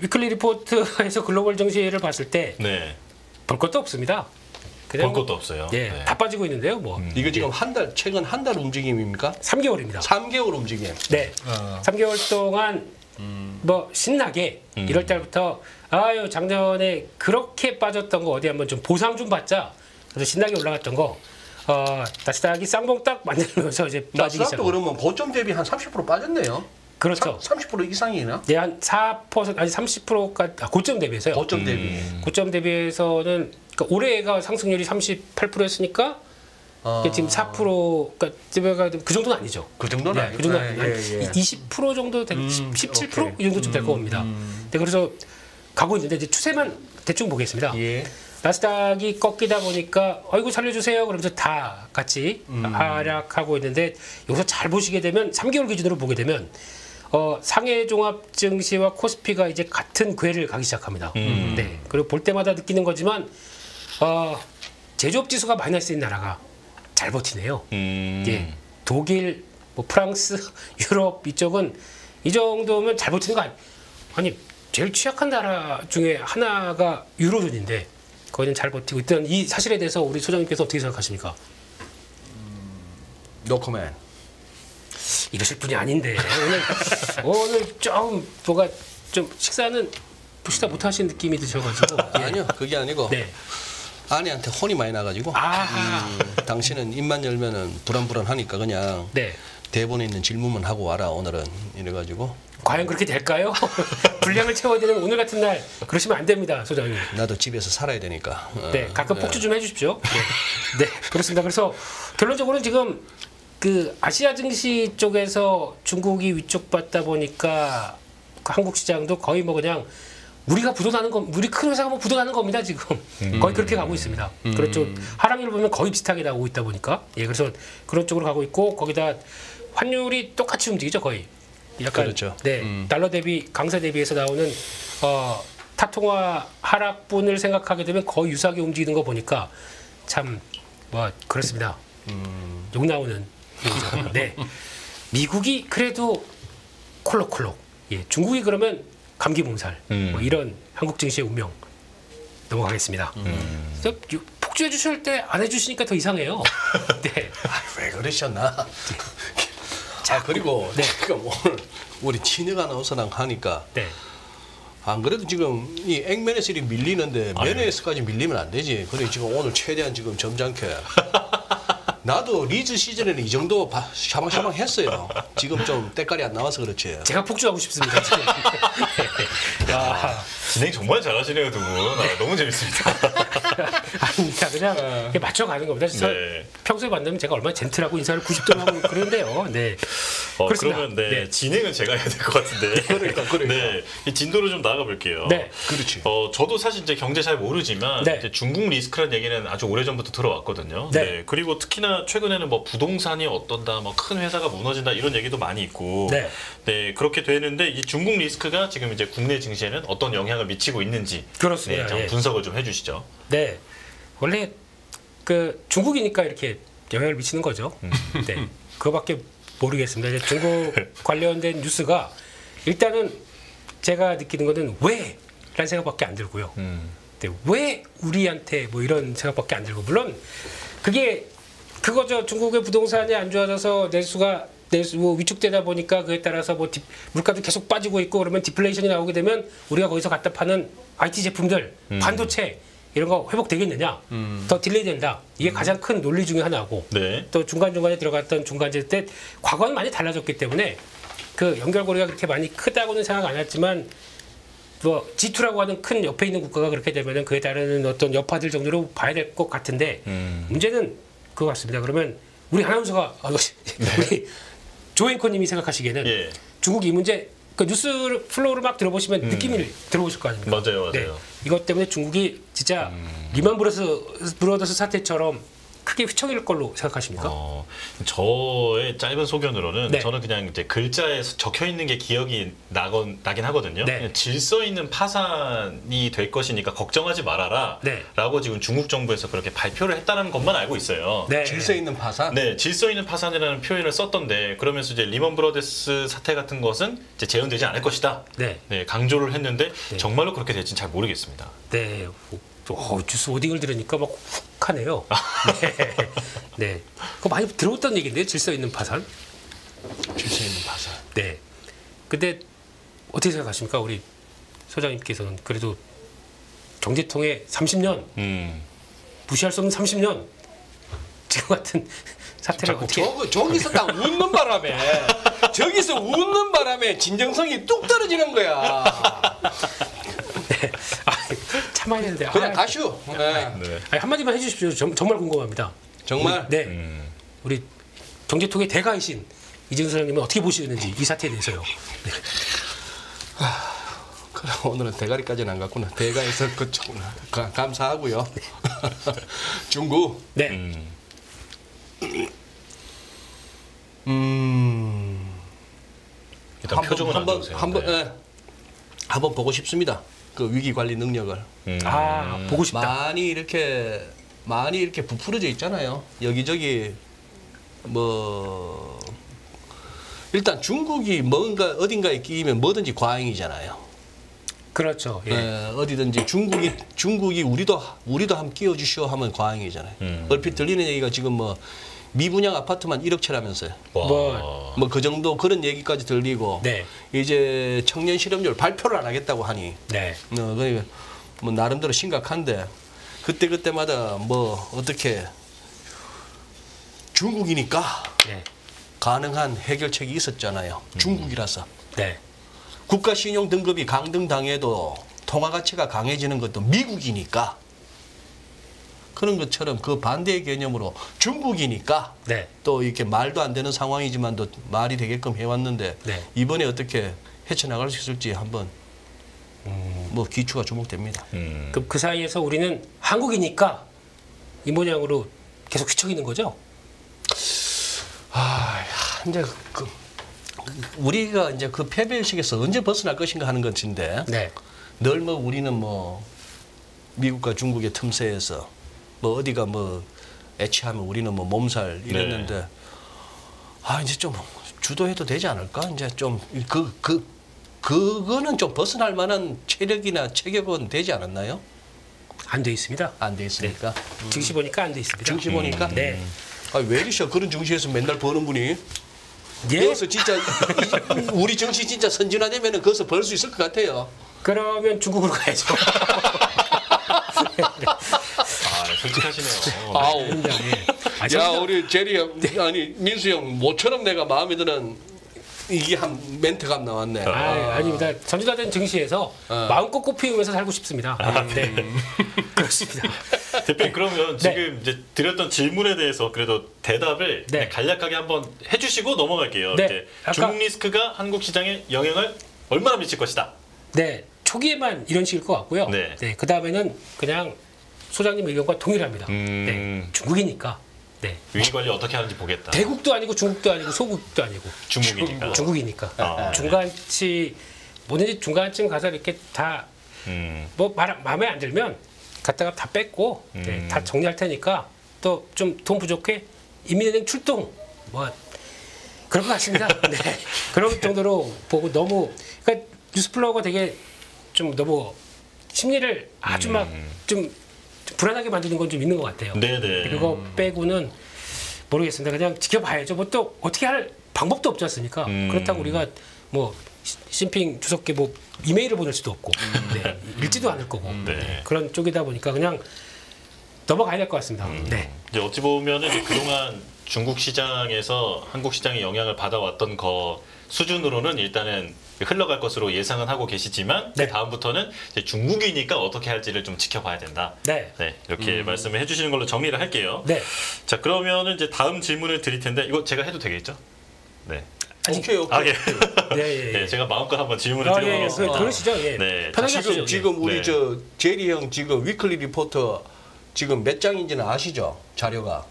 위클리 리포트에서 글로벌 증시를 봤을 때 네. 볼 것도 없습니다. 볼 것도 없어요. 예, 네. 다 빠지고 있는데요. 뭐 이거 지금 최근 한 달 움직임입니까? 3개월입니다. 3개월 움직임. 네, 3개월 동안 뭐 신나게 1월 달부터 아유 작년에 그렇게 빠졌던 거 어디 한번 좀 보상 좀 받자. 그래서 신나게 올라갔던 거 나스닥이 쌍봉 딱 만들면서 이제 빠지기 나스닥도 시작. 그러면 고점 대비 한 30% 빠졌네요. 그렇죠. 30% 이상이나? 네, 한 4% 아니 30%까지 고점 대비해서요. 고점 대비. 고점 대비해서는 그러니까 올해가 상승률이 38%였으니까 지금 4% 그러니까 그 정도는 아니죠. 그 정도는 아니고. 그 정도는 아니, 20% 정도 될 17% 이 정도쯤 될 겁니다. 네, 그래서 가고 있는데 이제 추세만 대충 보겠습니다. 예. 나스닥이 꺾이다 보니까 아이고 살려주세요 그러면서 다 같이 하락하고 있는데 여기서 잘 보시게 되면 3개월 기준으로 보게 되면 상해 종합 증시와 코스피가 이제 같은 궤를 가기 시작합니다. 네. 그리고 볼 때마다 느끼는 거지만 제조업 지수가 마이너스인 나라가 잘 버티네요. 예. 독일, 뭐 프랑스, 유럽 이쪽은 이 정도면 잘 버티는 거 아니 제일 취약한 나라 중에 하나가 유로존인데 거기는 잘 버티고 있던 이 사실에 대해서 우리 소장님께서 어떻게 생각하십니까? 노코멘. 이러실 분이 아닌데 오늘 좀 뭐가 좀 식사는 보시다 못하신 느낌이 드셔가지고 예. 아니요, 그게 아니고 네. 아내한테 혼이 많이 나가지고 당신은 입만 열면은 불안불안하니까 그냥 네. 대본에 있는 질문만 하고 와라 오늘은 이래가지고 과연 그렇게 될까요? 분량을 채워야 되는 오늘 같은 날 그러시면 안 됩니다, 소장님. 나도 집에서 살아야 되니까. 네, 가끔 폭주 좀 해주십시오. 네, 네, 그렇습니다. 그래서 결론적으로는 지금 그 아시아 증시 쪽에서 중국이 위쪽 봤다 보니까 그 한국 시장도 거의 뭐 그냥 우리가 부도나는 거, 우리 큰 회사가 뭐 부도나는 겁니다 지금. 거의 그렇게 가고 있습니다. 그렇죠. 하락률을 보면 거의 비슷하게 나오고 있다 보니까 예, 그래서 그런 쪽으로 가고 있고 거기다 환율이 똑같이 움직이죠 거의. 약간 그렇죠. 네, 달러 대비 강세 대비해서 나오는 타통화 하락분을 생각하게 되면 거의 유사하게 움직이는 거 보니까 참 뭐 그렇습니다. 욕 나오는 얘기죠. 네, 미국이 그래도 콜록콜록. 예, 중국이 그러면 감기 몸살. 뭐 이런 한국 증시의 운명 넘어가겠습니다. 폭주해 주실 때 안 해주시니까 더 이상해요. 네. 왜 그러셨나? 자 그리고 네. 지금 오늘 우리 친혁 아나운서랑 하니까 네. 안 그래도 지금 이 액면에서 이렇게 밀리는데 면에서까지 밀리면 안 되지. 그래 지금 오늘 최대한 지금 점잖게. 나도 리즈 시즌에는 이 정도 샤방샤방 했어요. 지금 좀 때깔이 안 나와서 그렇지. 제가 폭주하고 싶습니다. 지금. 야, 진행 정말 잘하시네요, 두 분. 너무 재밌습니다. 아닙니다. 그냥 맞춰가는 겁니다. 네. 평소에 만나면 제가 얼마나 젠틀하고 인사를 90도로 하고 그러는데요. 네. 그렇습니다. 그러면 네, 네. 진행은 제가 해야 될 것 같은데. 그러니까. 네, 이 진도로 좀 나가 볼게요. 네. 그렇지. 저도 사실 이제 경제 잘 모르지만 네. 이제 중국 리스크라는 얘기는 아주 오래 전부터 들어왔거든요. 네. 그리고 특히나 최근에는 뭐 부동산이 어떤다, 뭐 큰 회사가 무너진다 이런 얘기도 많이 있고. 네. 네, 그렇게 되는데 이 중국 리스크가 지금 이제 국내 증시에는 어떤 영향을 미치고 있는지. 그렇습니다. 네, 좀 예. 분석을 좀 해주시죠. 네. 원래 그 중국이니까 이렇게 영향을 미치는 거죠. 네. 그거밖에 모르겠습니다. 이제 중국 관련된 뉴스가 일단은 제가 느끼는 거는 왜? 라는 생각밖에 안 들고요. 네. 왜 우리한테 뭐 이런 생각밖에 안 들고 물론 그게 그거죠. 중국의 부동산이 안 좋아져서 내수가 뭐 위축되다 보니까 그에 따라서 뭐 물가도 계속 빠지고 있고 그러면 디플레이션이 나오게 되면 우리가 거기서 갖다 파는 IT 제품들, 반도체 이런 거 회복되겠느냐? 더 딜레이 된다. 이게 가장 큰 논리 중에 하나고 네. 또 중간중간에 들어갔던 중간재 때 과거는 많이 달라졌기 때문에 그 연결고리가 그렇게 많이 크다고는 생각 안 했지만 뭐 G2라고 하는 큰 옆에 있는 국가가 그렇게 되면은 그에 따르는 어떤 여파들 정도로 봐야 될 것 같은데 문제는 그거 같습니다. 그러면 우리 아나운서가 우리 조앵커님이 생각하시기에는 예. 중국 이 문제 그 뉴스 플로우를 막 들어보시면 느낌이 들어보실 거 아닙니까? 맞아요. 네. 이것 때문에 중국이 진짜 리만 브러더스 사태처럼 크게 휘청일 걸로 생각하십니까? 저의 짧은 소견으로는 네. 저는 그냥 이제 글자에 적혀 있는 게 기억이 나긴 하거든요. 네. 그냥 질서 있는 파산이 될 것이니까 걱정하지 말아라. 네. 라고 지금 중국 정부에서 그렇게 발표를 했다는 것만 알고 있어요. 네. 질서 있는 파산. 네, 질서 있는 파산이라는 표현을 썼던데 그러면서 이제 리먼 브러더스 사태 같은 것은 이제 재현되지 않을 것이다. 네. 네, 강조를 했는데 네. 정말로 그렇게 될지는 잘 모르겠습니다. 네. 뉴스 워딩을 들으니까 막 훅하네요. 네. 네. 그거 많이 들어봤던 얘기인데 질서 있는 파산. 질서 있는 파산. 네. 근데 어떻게 생각하십니까? 우리 소장님께서는 그래도 경제통에 30년 무시할 수 없는 30년 지금 같은 사태를 어떻게 저기서 딱 웃는 바람에 저기서 웃는 바람에 진정성이 뚝 떨어지는 거야. 네. 참아야 되는데 그냥 가슈. 네. 네. 한마디만 해주십시오. 정말 궁금합니다. 정말. 네. 우리 경제통의 대가이신 이진수 소장님은 어떻게 보시는지 이 사태에 대해서요. 네. 그래, 오늘은 대가리까지는 안 갔구나. 대가에서 그쪽 감사하고요. 중국. 네. 일단 표정은 안 좋으세요. 한번 보고 싶습니다. 그 위기 관리 능력을. 보고 싶다. 많이 이렇게 부풀어져 있잖아요. 여기저기 뭐 일단 중국이 뭔가 어딘가에 끼면 뭐든지 과잉이잖아요. 그렇죠. 예. 어디든지 중국이 우리도 한번 끼워주시오 하면 과잉이잖아요. 얼핏 들리는 얘기가 지금 뭐 미분양 아파트만 1억 채라면서요. 뭐 그 정도 그런 얘기까지 들리고 네. 이제 청년 실업률 발표를 안 하겠다고 하니 네. 그러니까 뭐 나름대로 심각한데 그때마다 뭐 어떻게 중국이니까 네. 가능한 해결책이 있었잖아요. 중국이라서. 네. 국가 신용 등급이 강등당해도 통화 가치가 강해지는 것도 미국이니까 그런 것처럼 그 반대의 개념으로 중국이니까 네. 또 이렇게 말도 안 되는 상황이지만도 말이 되게끔 해왔는데 네. 이번에 어떻게 헤쳐나갈 수 있을지 한번 뭐 기추가 주목됩니다. 그 사이에서 우리는 한국이니까 이 모양으로 계속 휘청이는 거죠? 이제 우리가 이제 그 패배의식에서 언제 벗어날 것인가 하는 것인데 네. 늘 뭐 우리는 뭐 미국과 중국의 틈새에서 뭐 어디가 뭐 애취하면 우리는 뭐 몸살 이랬는데 이제 좀 주도해도 되지 않을까? 이제 좀 그거는 좀 벗어날 만한 체력이나 체격은 되지 않았나요? 안 돼 있습니다. 안 돼 있으니까. 증시 보니까 안 돼 있습니다. 증시 보니까? 네. 왜 이러셔? 그런 증시에서 맨날 버는 분이. 예. 여기서 진짜 우리 정치 진짜 선진화되면은 거기서 벌 수 있을 것 같아요. 그러면 중국으로 가야죠. 솔직하시네요. 아우. 예. 야 우리 제리 형 아니 민수 형 모처럼 내가 마음에 드는 이게 한 멘트가 나왔네. 아닙니다. 전주다된 증시에서 마음껏 꽃 피우면서 살고 싶습니다. 네. 그렇습니다. 대표님 그러면 지금 이제 드렸던 질문에 대해서 그래도 대답을 네. 간략하게 한번 해주시고 넘어갈게요. 네. 이제 중국 리스크가 한국 시장에 영향을 얼마나 미칠 것이다. 네. 초기에만 이런 식일 것 같고요. 네. 그 다음에는 그냥 소장님 의견과 동일합니다. 네. 중국이니까. 네. 위기 관리 어떻게 하는지 보겠다. 대국도 아니고 중국도 아니고 소국도 아니고 중국이니까. 중국이니까. 중간치 뭐든지 중간층 가서 이렇게 다 뭐 마음에 안 들면 갖다가 다 뺐고 네, 다 정리할 테니까 또 좀 돈 부족해 인민은행 출동 뭐 그런 것 같습니다. 네. 그런 정도로 보고 너무 그러니까 뉴스플로우가 되게 좀 너무 심리를 아주 막 좀 불안하게 만드는 건 좀 있는 것 같아요. 네네. 그거 빼고는 모르겠습니다. 그냥 지켜봐야죠. 뭐 또 어떻게 할 방법도 없지 않습니까? 그렇다고 우리가 뭐 시진핑 주석께 뭐 이메일을 보낼 수도 없고 네. 읽지도 않을 거고 네. 그런 쪽이다 보니까 그냥 넘어가야 될 것 같습니다. 네. 이제 어찌 보면은 그동안 중국 시장에서 한국 시장에 영향을 받아왔던 거 수준으로는 일단은 흘러갈 것으로 예상은 하고 계시지만 네. 그 다음부터는 이제 중국이니까 어떻게 할지를 좀 지켜봐야 된다. 네. 네, 이렇게 말씀을 해주시는 걸로 정리를 할게요. 네. 자, 그러면은 이제 다음 질문을 드릴 텐데 이거 제가 해도 되겠죠? 네. 오케이. 예. 네, 네, 제가 마음껏 한번 질문을 예. 드려보겠습니다. 그러시죠. 예. 네. 편하게 하시죠. 지금 우리 네. 저 제리 형 지금 위클리 리포터 지금 몇 장인지는 아시죠? 자료가.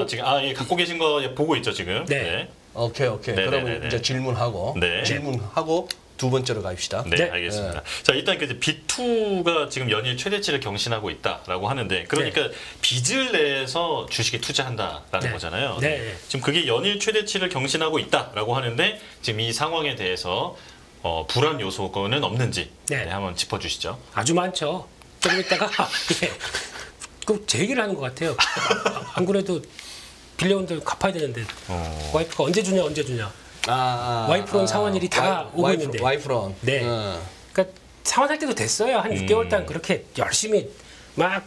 지금 예, 갖고 계신 거 보고 있죠 지금. 네. 오케이. 네네네네. 그러면 이제 질문하고 네. 질문하고 두 번째로 갑시다. 네, 네. 알겠습니다. 자, 일단 그 B2가 지금 연일 최대치를 경신하고 있다라고 하는데, 그러니까 빚을 내서 주식에 투자한다라는 네. 거잖아요. 네. 지금 그게 연일 최대치를 경신하고 있다라고 하는데, 지금 이 상황에 대해서 불안 요소는 없는지 네. 한번 짚어주시죠. 아주 많죠. 조금 있다가 예, 제 얘기를 하는 것 같아요. 안 그래도 빌려온 돈 갚아야 되는데 와이프가 언제 주냐. 와이프론 상환일이 다 오고 있는데. 와이프론. 네. 그러니까 상환할 때도 됐어요. 한 6개월 동안 그렇게 열심히 막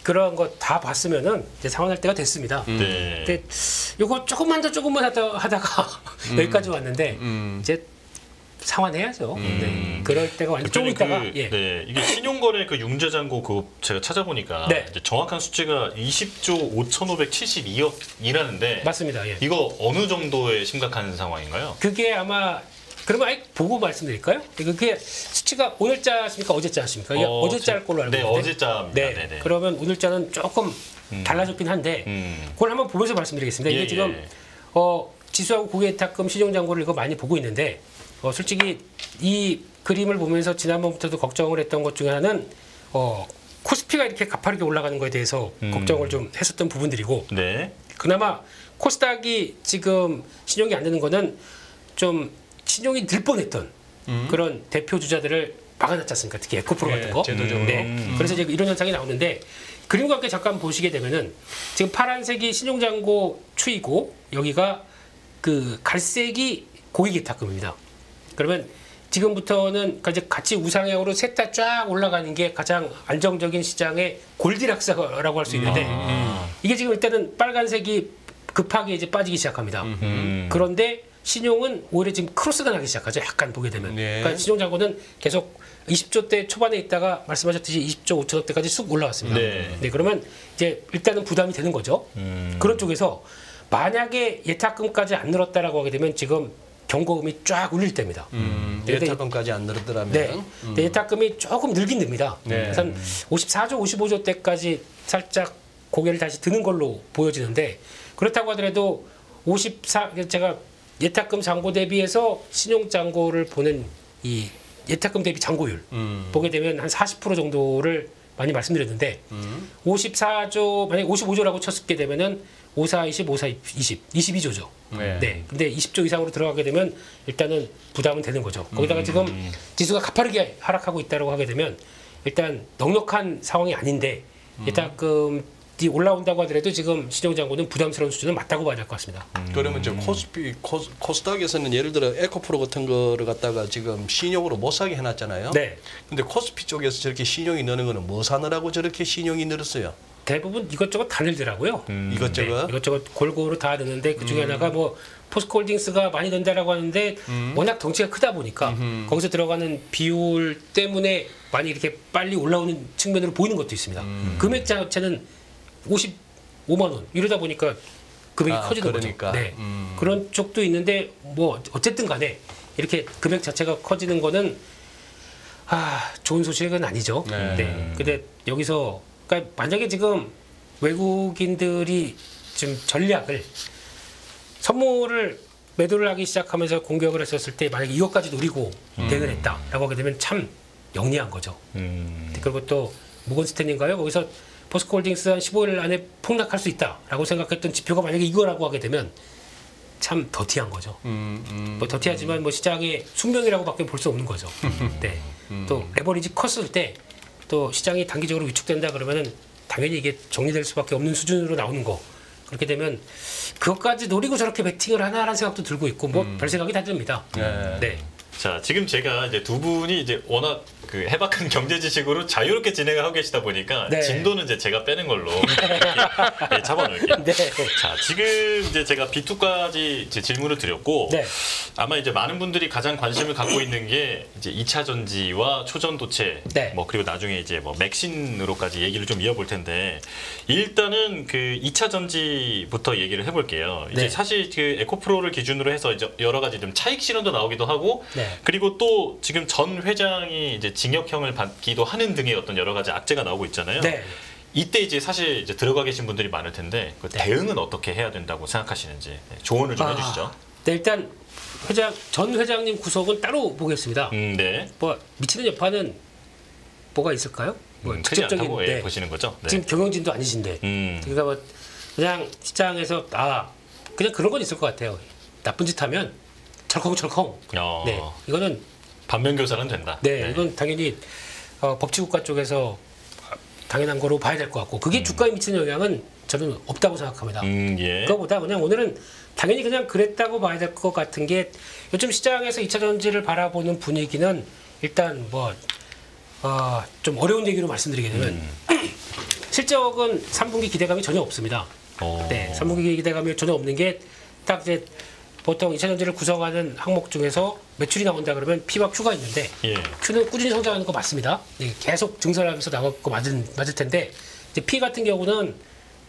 그런 거 다 봤으면은 이제 상환할 때가 됐습니다. 네. 근데 요거 조금만 하다가 여기까지 왔는데 이제 상환해야죠. 네. 그럴 때가 완전 조금 있다가 네, 이게 신용거래 그 융자잔고 그거 제가 찾아보니까 네. 이제 정확한 수치가 20조 5,572억이라는데 맞습니다. 예. 이거 어느 정도의 심각한 상황인가요? 그게 아마 그러면 아예 보고 말씀드릴까요? 그게 수치가 오늘자십니까 어제자십니까? 이게 어제자일 걸로 알고 네, 있는데. 어제자입니다. 네. 네네. 그러면 오늘자는 조금 달라졌긴 한데 그걸 한번 보면서 말씀드리겠습니다. 이게 예, 지금 예. 지수하고 고객예탁금 신용잔고를 이거 많이 보고 있는데 솔직히 이 그림을 보면서 지난번부터도 걱정을 했던 것 중에 하나는 코스피가 이렇게 가파르게 올라가는 거에 대해서 걱정을 좀 했었던 부분들이고 네. 그나마 코스닥이 지금 신용이 안 되는 거는 좀 신용이 늘 뻔했던 그런 대표 주자들을 막아놨지 않습니까? 특히 에코프로 같은 거. 제도적으로. 그래서 이제 이런 현상이 나오는데 그림과 함께 잠깐 보시게 되면은 지금 파란색이 신용잔고 추이고 여기가 그 갈색이 고객예탁금입니다. 그러면 지금부터는 이제 같이 우상향으로 셋 다 쫙 올라가는 게 가장 안정적인 시장의 골디락스라고 할 수 있는데 이게 지금 일단은 빨간색이 급하게 이제 빠지기 시작합니다. 그런데 신용은 오히려 지금 크로스가 나기 시작하죠. 약간 보게 되면. 네. 그러니까 신용잔고는 계속 20조대 초반에 있다가 말씀하셨듯이 20조 5천억대까지 쑥 올라왔습니다. 네. 그러면 이제 일단은 부담이 되는 거죠. 그런 쪽에서 만약에 예탁금까지 안 늘었다라고 하게 되면 지금 경고음이 쫙 울릴 때입니다. 예탁금까지 안 늘었더라면. 네. 근데 예탁금이 조금 늘긴 듭니다. 네. 그래서 한 54조, 55조 대까지 살짝 고개를 다시 드는 걸로 보여지는데 그렇다고 하더라도 제가 예탁금 잔고 대비해서 신용 잔고를 보는 이 예탁금 대비 잔고율 보게 되면 한 40% 정도를 많이 말씀드렸는데 54조 만약 55조라고 쳤게 되면은 54, 20, 54, 20, 22조죠. 네. 근데 20조 이상으로 들어가게 되면 일단은 부담은 되는 거죠. 거기다가 지금 지수가 가파르게 하락하고 있다고 하게 되면 일단 넉넉한 상황이 아닌데 예탁금이 올라온다고 하더라도 지금 신용잔고는 부담스러운 수준은 맞다고 봐야 될 것 같습니다. 그러면 저 코스닥에서는 예를 들어 에코프로 같은 거를 갖다가 지금 신용으로 못 사게 해놨잖아요. 네. 근데 코스피 쪽에서 저렇게 신용이 느는 거는 뭐 사느라고 저렇게 신용이 늘었어요? 대부분 이것저것 다 늘더라고요. 이것저것. 네, 이것저것 골고루 다 드는데 그 중에 하나가 뭐 포스코홀딩스가 많이 든다라고 하는데 워낙 덩치가 크다 보니까 거기서 들어가는 비율 때문에 많이 이렇게 빨리 올라오는 측면으로 보이는 것도 있습니다. 금액 자체는 55만 원 이러다 보니까 금액이 커지는 그러니까. 거죠. 네. 그런 쪽도 있는데 뭐 어쨌든 간에 이렇게 금액 자체가 커지는 거는 좋은 소식은 아니죠. 네. 근데 여기서 그러니까 만약에 지금 외국인들이 지금 전략을 선물을 매도를 하기 시작하면서 공격을 했었을 때 만약에 이것까지 노리고 대응을 했다라고 하게 되면 참 영리한 거죠. 그리고 또 모건스탠인가요? 거기서 포스코홀딩스 한 15일 안에 폭락할 수 있다라고 생각했던 지표가 만약에 이거라고 하게 되면 참 더티한 거죠. 뭐 더티하지만 뭐 시장의 숙명이라고밖에 볼 수 없는 거죠. 네. 또 레버리지 컸을 때 또 시장이 단기적으로 위축된다 그러면은 당연히 이게 정리될 수밖에 없는 수준으로 나오는 거. 그렇게 되면 그것까지 노리고 저렇게 베팅을 하나라는 생각도 들고 있고 뭐 별 생각이 다 듭니다. 네. 자, 지금 제가 이제 두 분이 이제 워낙 그 해박한 경제 지식으로 자유롭게 진행을 하고 계시다 보니까 네. 진도는 이제 제가 빼는 걸로 이렇게 잡아놓을게요. 네. 자, 지금 이제 제가 B2까지 이제 질문을 드렸고 네. 아마 이제 많은 분들이 가장 관심을 갖고 있는 게 이제 2차 전지와 초전도체 네. 뭐 그리고 나중에 이제 뭐 맥신으로까지 얘기를 좀 이어볼 텐데 일단은 그 2차 전지부터 얘기를 해볼게요. 이제 네. 사실 그 에코프로를 기준으로 해서 이제 여러 가지 좀 차익 실현도 나오기도 하고 네. 그리고 또 지금 전 회장이 이제 징역형을 받기도 하는 등의 어떤 여러 가지 악재가 나오고 있잖아요. 네. 이때 이제 사실 이제 들어가 계신 분들이 많을 텐데 그 대응은 어떻게 해야 된다고 생각하시는지 조언을 좀 해주시죠. 네, 일단 전 회장님 구속은 따로 보겠습니다. 네. 뭐 미치는 여파는 뭐가 있을까요? 뭐 크지 않다고 직접적인 보시는 거죠? 네. 지금 경영진도 아니신데 그러니까 뭐 그냥 시장에서 그냥 그런 건 있을 것 같아요. 나쁜 짓 하면 철컹철컹. 네, 이거는 반면교사는 된다. 네, 이건 당연히 법치국가 쪽에서 당연한 거로 봐야 될 것 같고 그게 주가에 미치는 영향은 저는 없다고 생각합니다. 예. 그거보다 그냥 오늘은 당연히 그냥 그랬다고 봐야 될 것 같은 게 요즘 시장에서 2차 전지를 바라보는 분위기는 일단 좀 어려운 얘기로 말씀드리게 되면 실적은 3분기 기대감이 전혀 없습니다. 네, 3분기 기대감이 전혀 없는 게 딱 이제 보통 2차 전지를 구성하는 항목 중에서 매출이 나온다 그러면 P와 Q가 있는데 Q는 꾸준히 성장하는 거 맞습니다. 네, 계속 증설하면서 나갈 거 맞을 텐데 이제 P 같은 경우는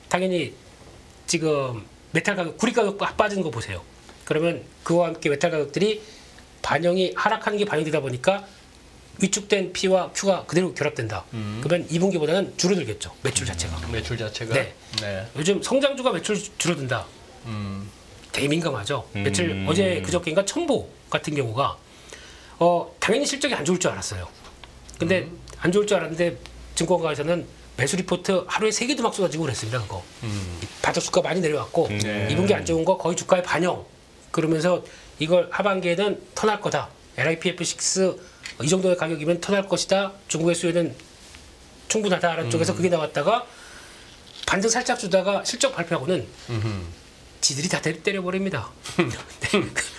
당연히 지금 메탈 가격, 구리 가격 빠지는 거 보세요. 그러면 그와 함께 메탈 가격들이 하락하는 게 반영되다 보니까 위축된 P와 Q가 그대로 결합된다. 그러면 2분기보다는 줄어들겠죠. 매출 자체가. 매출 자체가. 네. 요즘 성장주가 매출 줄어든다. 되게 민감하죠. 며칠 어제 그저께인가 첨보 같은 경우가 당연히 실적이 안 좋을 줄 알았어요. 근데 안 좋을 줄 알았는데 증권가에서는 매수 리포트 하루에 3개도 막 쏟아지고 그랬습니다. 그거. 바닥 주가 많이 내려왔고 2분기 안 좋은 거 거의 주가에 반영. 그러면서 이걸 하반기에는 턴할 거다. LIPF6 이 정도의 가격이면 턴할 것이다. 중국의 수요는 충분하다라는 쪽에서 그게 나왔다가 반등 살짝 주다가 실적 발표하고는 지들이 다 때려버립니다.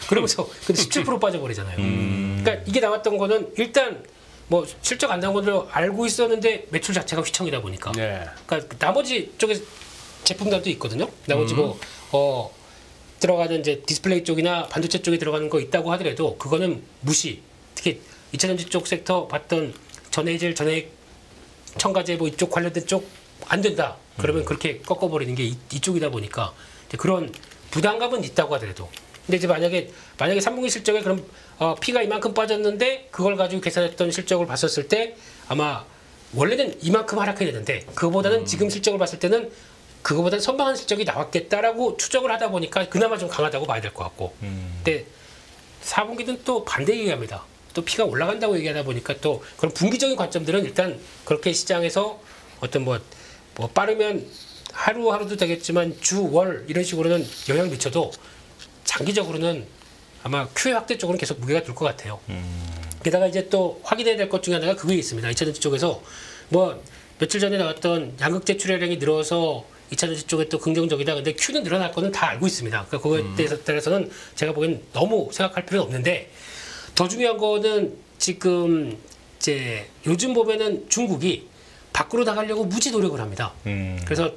그러면서 근데 17% 빠져버리잖아요. 그러니까 이게 나왔던 거는 일단 뭐 실적 안 나온 걸로 알고 있었는데 매출 자체가 휘청이다 보니까. 그러니까 나머지 쪽에 제품들도 있거든요. 나머지 들어가는 이제 디스플레이 쪽이나 반도체 쪽에 들어가는 거 있다고 하더라도 그거는 무시. 특히 2차 전지 쪽 섹터 봤던 전해질, 전해 첨가제 뭐 이쪽 관련된 쪽 안 된다. 그러면 그렇게 꺾어버리는 게 이쪽이다 보니까 그런 부담감은 있다고 하더라도. 근데 이제 만약에 3분기 실적에 그럼 P가 이만큼 빠졌는데 그걸 가지고 계산했던 실적을 봤었을 때 아마 원래는 이만큼 하락해야 되는데 그거보다는 지금 실적을 봤을 때는 그거보다는 선방한 실적이 나왔겠다라고 추정을 하다 보니까 그나마 좀 강하다고 봐야 될 것 같고. 근데 4분기는 또 반대 얘기합니다. 또 P가 올라간다고 얘기하다 보니까 또 그런 분기적인 관점들은 일단 그렇게 시장에서 어떤 뭐 빠르면 하루하루도 되겠지만 주, 월 이런 식으로는 영향을 미쳐도 장기적으로는 아마 QE 확대 쪽으로는 계속 무게가 둘 것 같아요. 게다가 이제 또 확인해야 될 것 중에 하나가 그게 있습니다. 2차전지 쪽에서 뭐 며칠 전에 나왔던 양극재 출하량이 늘어서 2차전지 쪽에 또 긍정적이다. 근데 Q는 늘어날 거는 다 알고 있습니다. 그러니까 그거에 대해서는 제가 보기엔 너무 생각할 필요는 없는데 더 중요한 거는 지금 이제 요즘 보면은 중국이 밖으로 나가려고 무지 노력을 합니다. 그래서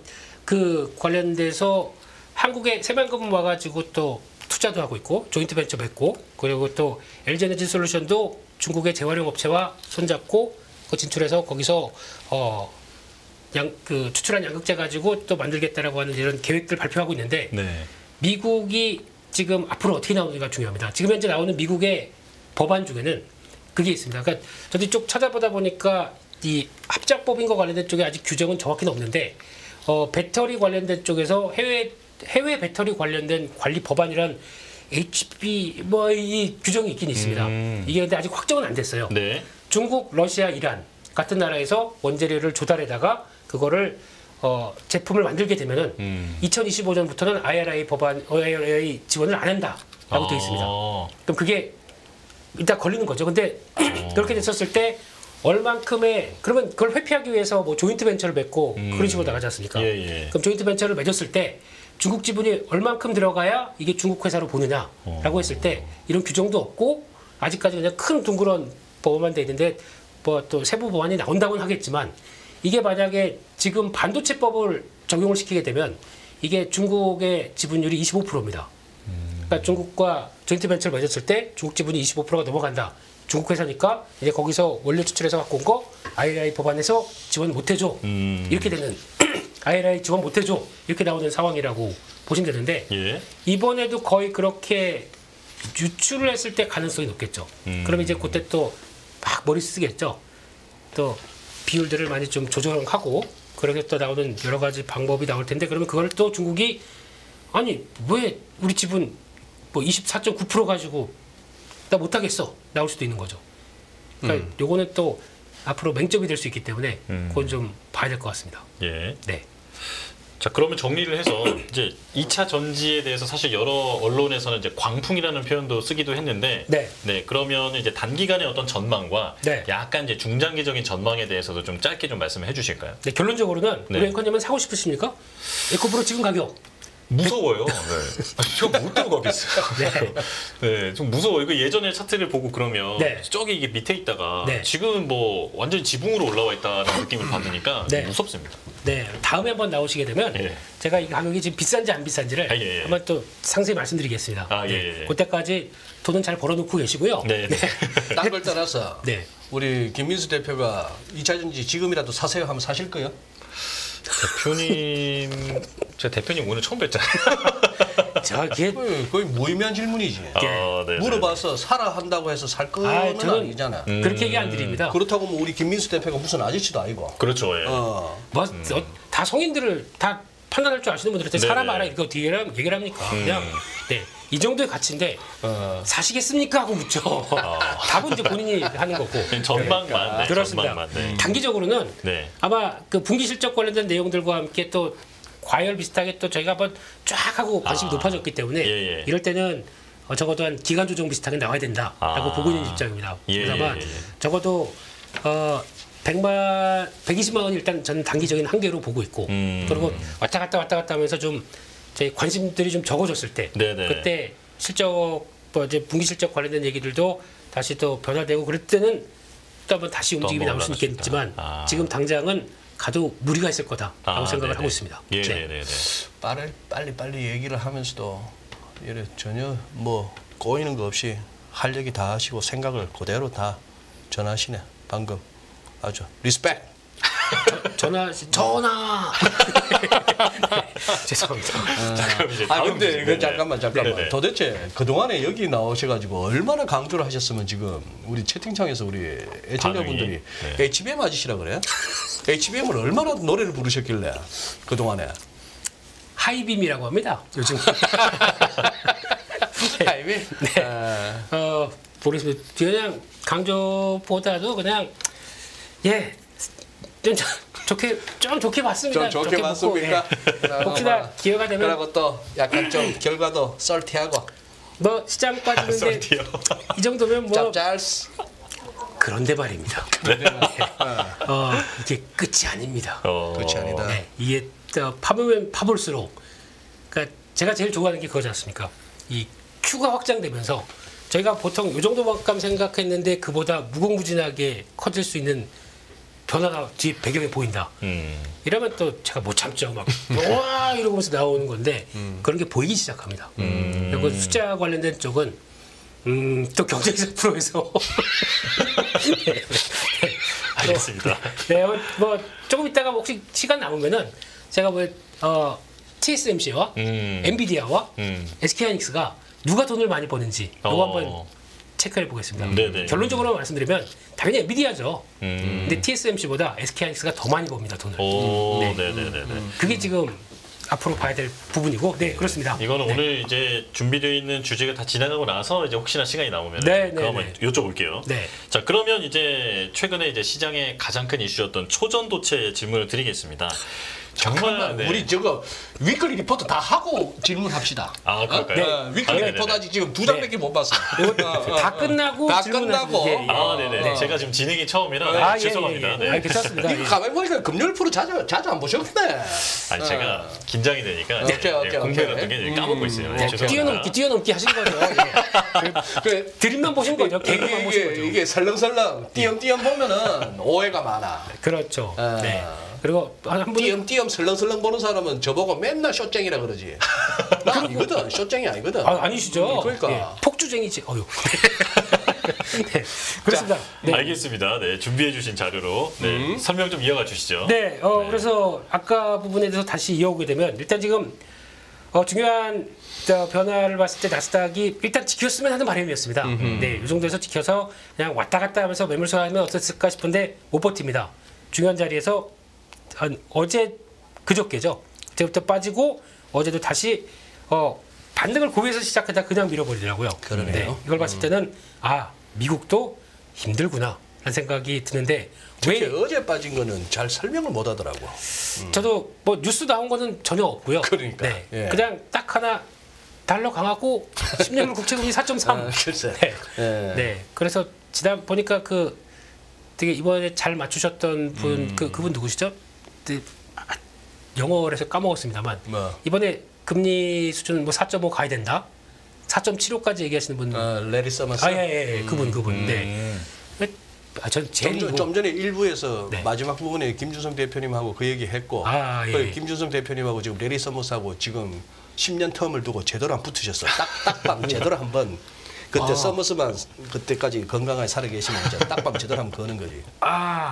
그 관련돼서 한국에 새만금 와가지고 또 투자도 하고 있고 조인트 벤처 맺고 그리고 또 LG에너지 솔루션도 중국의 재활용 업체와 손잡고 진출해서 거기서 추출한 양극재 가지고 또 만들겠다라고 하는 이런 계획들 발표하고 있는데 미국이 지금 앞으로 어떻게 나오는지가 중요합니다. 지금 현재 나오는 미국의 법안 중에는 그게 있습니다. 그러니까 저도 이쪽 찾아보다 보니까 이 합작법인 거 관련된 쪽에 아직 규정은 정확히는 없는데 배터리 관련된 쪽에서 해외 배터리 관련된 관리 법안이란 HB 이 규정이 있긴 있습니다. 이게 근데 아직 확정은 안 됐어요. 중국, 러시아, 이란 같은 나라에서 원재료를 조달해다가 그거를 제품을 만들게 되면은 2025년부터는 IRA 지원을 안 한다라고 되어 있습니다. 그럼 그게 일단 걸리는 거죠. 근데 그렇게 됐었을 때 얼만큼의 그러면 그걸 회피하기 위해서 뭐 조인트 벤처를 맺고 그런 식으로 나가지 않습니까? 그럼 조인트 벤처를 맺었을 때 중국 지분이 얼만큼 들어가야 이게 중국 회사로 보느냐라고 했을 때 이런 규정도 없고 아직까지 그냥 큰 둥그런 법안만 돼 있는데 뭐 또 세부 법안이 나온다고는 하겠지만 이게 만약에 지금 반도체법을 적용을 시키게 되면 이게 중국의 지분율이 25%입니다. 그러니까 중국과 조인트 벤처를 맺었을 때 중국 지분이 25%가 넘어간다. 중국 회사니까 이제 거기서 원료 추출해서 갖고 온 거 IRA 법안에서 지원 못 해줘. 이렇게 되는 IRA 지원 못 해줘. 이렇게 나오는 상황이라고 보시면 되는데 이번에도 거의 그렇게 유출을 했을 때 가능성이 높겠죠. 그럼 이제 그때 또 막 머리 쓰겠죠. 또 비율들을 많이 좀 조정하고 그렇게 또 나오는 여러 가지 방법이 나올 텐데 그러면 그걸 또 중국이 아니 왜 우리 집은 뭐 24.9% 가지고 나 못하겠어 나올 수도 있는 거죠. 그러니까 요거는 또 앞으로 맹점이 될 수 있기 때문에 그건 좀 봐야 될 것 같습니다. 예. 네. 자 그러면 정리를 해서 이제 2차 전지에 대해서 사실 여러 언론에서는 이제 광풍이라는 표현도 쓰기도 했는데 네. 그러면 이제 단기간의 어떤 전망과 네. 약간 이제 중장기적인 전망에 대해서도 좀 짧게 좀 말씀해 주실까요? 네, 결론적으로는 네. 우리 앵커님은 사고 싶으십니까? 에코프로 지금 가격. 무서워요. 네. 제가 못 들고 가겠어요. 네, 좀 무서워. 이거 예전에 차트를 보고 그러면 네. 저기 이게 밑에 있다가 네. 지금은 뭐 완전히 지붕으로 올라와 있다는 느낌을 받으니까 네. 무섭습니다. 네, 다음에 한번 나오시게 되면 예. 제가 이 가격이 지금 비싼지 안 비싼지를 예. 한번 또 상세히 말씀드리겠습니다. 아, 예, 네, 예. 그때까지 돈은 잘 벌어놓고 계시고요. 네, 네. 딴 걸 떠나서 네. 우리 김민수 대표가 2차 전지 지금이라도 사세요 하면 사실 거예요? 대표님, 제가 대표님 오늘 처음 뵀잖아요. 저게 거의 무의미한 질문이지. 아, 네, 물어봐서 사라 한다고 해서 살 거는 저는 아니잖아. 그렇게 얘기 안 드립니다. 그렇다고 뭐 우리 김민수 대표가 무슨 아저씨도 아니고. 그렇죠. 예. 뭐 다 성인들을 다 판단할 줄 아시는 분들한테 사람 네네. 알아 이거 어떻게 얘기를 합니까? 그냥 네, 이 정도의 가치인데 사시겠습니까 하고 묻죠. 답은 이제 본인이 하는 거고. 전망만. 네, 그렇습니다. 전망만. 네. 단기적으로는 네. 아마 그 분기 실적 관련된 내용들과 함께 또 과열 비슷하게 또 저희가 한번 쫙 하고 관심이 높아졌기 때문에 예. 이럴 때는 적어도 한 기간 조정 비슷하게 나와야 된다라고 보고 있는 입장입니다. 예, 그래서 아마 예. 적어도 120만 원 일단 저는 단기적인 한계로 보고 있고 그리고 왔다 갔다 하면서 좀 저희 관심들이 좀 적어졌을 때 네네. 그때 실적 뭐 이제 분기 실적 관련된 얘기들도 다시 또 변화되고 그럴 때는 또 한번 다시 움직임이 한번 나올 수 올라갈 수 있겠지만 있다. 지금 당장은 가도 무리가 있을 거다라고 생각을 네네. 하고 있습니다. 예, 네. 네네. 빨리 얘기를 하면서도 이래 전혀 뭐 꼬이는 거 없이 할 얘기 다 하시고 생각을 그대로 다 전하시네. 방금 아주 리스펙. 전화 네, 죄송합니다. 자, 그럼 이제 다음 근데 주제. 그 잠깐만. 네네. 도대체 그 동안에 여기 나오셔가지고 얼마나 강조를 하셨으면 지금 우리 채팅창에서 우리 애청자분들이 반응이, HBM 아저씨라 그래? HBM을 얼마나 노래를 부르셨길래 그 동안에? 하이빔이라고 합니다. 요즘. 하이빔? 네. 모르겠습니다. 그냥 강조보다도 그냥 좀 좋게 봤습니다. 좀 좋게 봤습니까? 보고, 혹시나 기회가 되면 그러고 또 약간 좀 결과도 썰티하고 뭐 시장 빠지는데 썰티요. 이 정도면 뭐 짭짤스. 그런데 말입니다. 이게 끝이 아닙니다. 그렇지 아니다. 네, 이게 파보면 파볼수록 그러니까 제가 제일 좋아하는 게 그거지 않습니까? 이 Q가 확장되면서 저희가 보통 이 정도만큼 생각했는데 그보다 무궁무진하게 커질 수 있는 변화가 뒤에 배경에 보인다. 이러면 또 제가 못 참죠. 막 와 이러면서 나오는 건데 그런 게 보이기 시작합니다. 그리고 숫자 관련된 쪽은 또 경제기사 프로에서 네. 알겠습니다. 네, 뭐 조금 있다가 혹시 시간 남으면은 제가 뭐 TSMC와 엔비디아와 SK하이닉스가 누가 돈을 많이 버는지 이거 한번 체크해 보겠습니다. 네네. 결론적으로 말씀드리면 당연히 엔비디아죠. 근데 TSMC보다 SK하이닉스가 더 많이 버니다 돈을. 네네네. 그게 지금 앞으로 봐야 될 부분이고, 네 그렇습니다. 이거는 네. 오늘 이제 준비되어 있는 주제가 다 지나가고 나서 이제 혹시나 시간이 남으면 네, 그거 네, 한번 여쭤볼게요. 네. 자 그러면 이제 최근에 이제 시장의 가장 큰 이슈였던 초전도체 질문을 드리겠습니다. 정말 네. 우리 저거 위클리 리포트 다 하고 질문합시다. 아 그럴까요? 위클리 네네네. 리포트 아직 지금 2장밖에 못 봤어. 다 끝나고 다 질문하시면 끝나고. 예, 예. 아 네네. 네. 제가 지금 진행이 처음이라 죄송합니다. 네. 괜찮습니다. 이거 가만히 보니까 금요일 프로 자주 안 보셨네. 아니 제가 긴장이 되니까 오케이. 공백 같은 게 까먹고 있어요. 네, 죄송합니다. 뛰어넘기 하신 거죠. 그 드림만 보신 거죠. 개그만 보신 거죠. 이게 설렁설렁 띄엄띄엄 보면은 오해가 많아. 그렇죠. 네. 그리고 한 분은 띄엄띄엄 설렁설렁 보는 사람은 저보고 맨날 쇼쟁이라 그러지. 나 아니거든. 쇼쟁이 아니거든. 아니시죠? 그러니까. 예, 폭주쟁이지. 어유. 네, 그렇습니다. 네. 알겠습니다. 네, 준비해주신 자료로 설명 좀 이어가 주시죠. 네, 그래서 아까 부분에 대해서 다시 이어오게 되면 일단 지금 중요한 변화를 봤을 때 나스닥이 일단 지켰으면 하는 바람이었습니다. 네, 이 정도에서 지켜서 그냥 왔다 갔다 하면서 매물수하면 어땠을까 싶은데 못 버팁니다. 중요한 자리에서 한 어제 그저께죠. 그때부터 빠지고 어제도 다시 반등을 고비에서 시작하다 그냥 밀어버리더라고요. 그러네요. 이걸 봤을 때는 미국도 힘들구나 라는 생각이 드는데 특히 왜 어제 빠진 거는 잘 설명을 못 하더라고. 저도 뭐 뉴스 나온 거는 전혀 없고요. 그러니까. 네. 예. 그냥 딱 하나 달러 강하고 10년물 국채금리 4.3. 글쎄. 네. 예. 네. 그래서 지난 보니까 되게 이번에 잘 맞추셨던 분 그분 누구시죠? 영어를 해서 까먹었습니다만 뭐. 이번에 금리 수준 뭐 4.5 가야 된다. 4.75까지 얘기하시는 분. 레리 서머스. 예. 그분. 네. 전 제일 좀 전에 일부에서 네. 마지막 부분에 김준성 대표님하고 그 얘기 했고 예. 김준성 대표님하고 지금 레리 서머스하고 지금 10년 텀을 두고 제대로 안 붙으셨어. 딱밤 제대로 한번 그때 서머스만 그때까지 건강하게 살아 계시면 이제 딱밤 제대로 한번 거는 거지.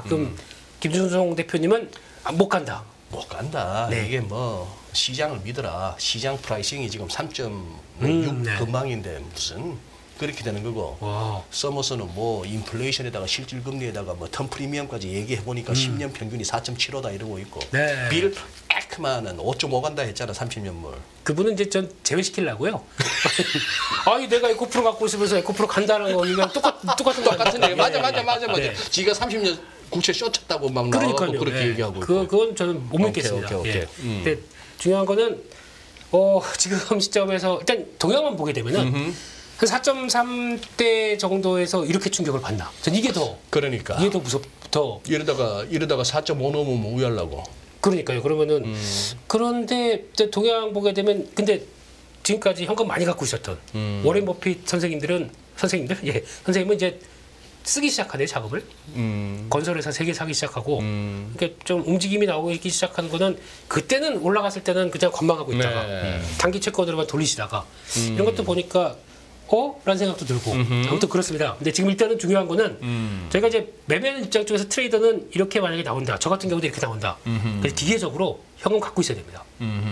그럼 김준성 대표님은 못 간다. 못 간다. 네. 이게 뭐 시장을 믿어라. 시장 프라이싱이 지금 3.6 네. 근방인데 무슨 그렇게 되는 거고. 와. 서머스는 뭐 인플레이션에다가 실질 금리에다가 뭐 텀 프리미엄까지 얘기해 보니까 10년 평균이 4.75다 이러고 있고. 네. 빌 에크만은 5.5 간다 했잖아 30년물. 그분은 이제 전 제외시키려고요. 내가 에코프로 갖고 있으면서 에코프로 간다는 거 이거 똑같은 거 똑같은데 맞아. 네. 지가 30년 국채 쇼쳤다고 막 나와서 그러니까요. 그렇게 네. 얘기하고 있고. 그건 저는 못 믿겠습니다. 오케이. 예. 근데 중요한 거는 지금 시점에서 일단 동향만 보게 되면은 한 4.3대 정도에서 이렇게 충격을 받나? 전 이게 더 그러니까 더 이러다가 4.5 넘으면 우회하려고. 그러니까요. 그러면은 그런데 이제 동향 보게 되면 근데 지금까지 현금 많이 갖고 있었던 워렌 버핏 선생님은 이제 쓰기 시작하네 자금을. 건설회사 3개 사기 시작하고 그러니까 좀 움직임이 나오기 시작한 거는 그때는 올라갔을 때는 그냥 관망하고 있다가 단기 채권으로만 돌리시다가 이런 것도 보니까 라는 생각도 들고 아무튼 그렇습니다. 근데 지금 일단은 중요한 거는 저희가 이제 매매하는 입장 쪽에서 트레이더는 이렇게 만약에 나온다. 저 같은 경우도 이렇게 나온다. 그래서 기계적으로 현금 갖고 있어야 됩니다.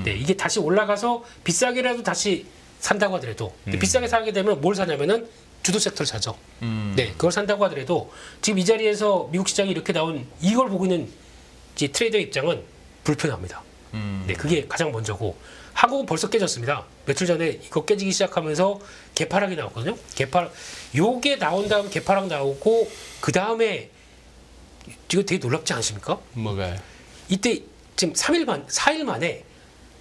네, 이게 다시 올라가서 비싸게라도 다시 산다고 하더라도 비싸게 사게 되면 뭘 사냐면은 주도 섹터를 사죠. 네, 그걸 산다고 하더라도 지금 이 자리에서 미국 시장이 이렇게 나온 이걸 보고 있는 이제 트레이더 입장은 불편합니다. 네, 그게 가장 먼저고 한국은 벌써 깨졌습니다. 며칠 전에 이거 깨지기 시작하면서 개파락이 나왔거든요. 요게 나온 다음 개파락 나오고 그 다음에 이거 되게 놀랍지 않으십니까? 뭐가? 이때 지금 4일 만에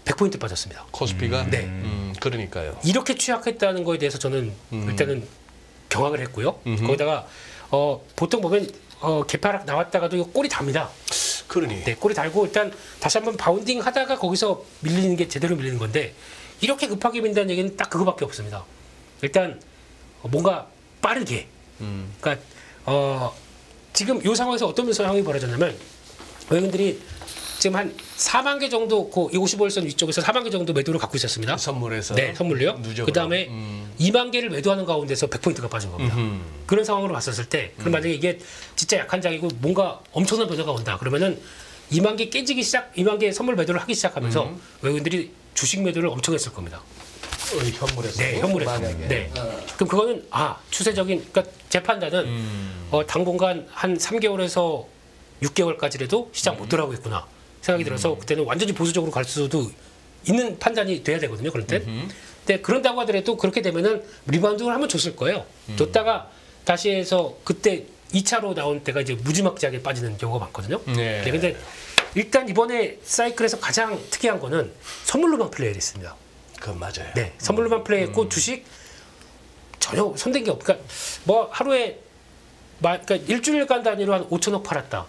100포인트 빠졌습니다. 코스피가? 네. 그러니까요. 이렇게 취약했다는 거에 대해서 저는 일단은 경악을 했고요. 거기다가 보통 보면 개파락 나왔다가도 이거 꼬리 답니다. 그러니. 네, 꼬리 달고 일단 다시 한번 바운딩 하다가 거기서 밀리는 게 제대로 밀리는 건데 이렇게 급하게 민다는 얘기는 딱 그거밖에 없습니다. 일단 뭔가 빠르게. 그러니까 지금 이 상황에서 어떤 상황이 벌어졌냐면 외국인들이 지금 한 4만 개 정도 그 55일선 위쪽에서 4만 개 정도 매도를 갖고 있었습니다. 선물에서. 네, 선물로요. 그 다음에 2만 개를 매도하는 가운데서 100포인트가 빠진 겁니다. 그런 상황으로 봤었을 때, 그럼 만약에 이게 진짜 약한 장이고 뭔가 엄청난 변화가 온다. 그러면은 2만 개 깨지기 2만 개 선물 매도를 하기 시작하면서 외국인들이 주식 매도를 엄청 했을 겁니다. 현물에서. 네, 현물에서. 만약에. 네. 그럼 그거는 추세적인, 그러니까 제 판단은 당분간 한 3개월에서 6개월까지라도 시장 못 돌아오겠구나 생각이 들어서 그때는 완전히 보수적으로 갈 수도 있는 판단이 돼야 되거든요. 그럴 때. 근데 그런다고 하더라도 그렇게 되면은 리바운드를 한번 줬을 거예요. 줬다가 다시 해서 그때 2차로 나온 때가 이제 무지막지하게 빠지는 경우가 많거든요. 네. 네, 근데 일단 이번에 사이클에서 가장 특이한 거는 선물로만 플레이했습니다. 그건 맞아요. 네, 선물로만 플레이했고 주식 전혀 손댄 게 없. 그러니까 뭐 하루에 그러니까 일주일간 단위로 한 5천억 팔았다.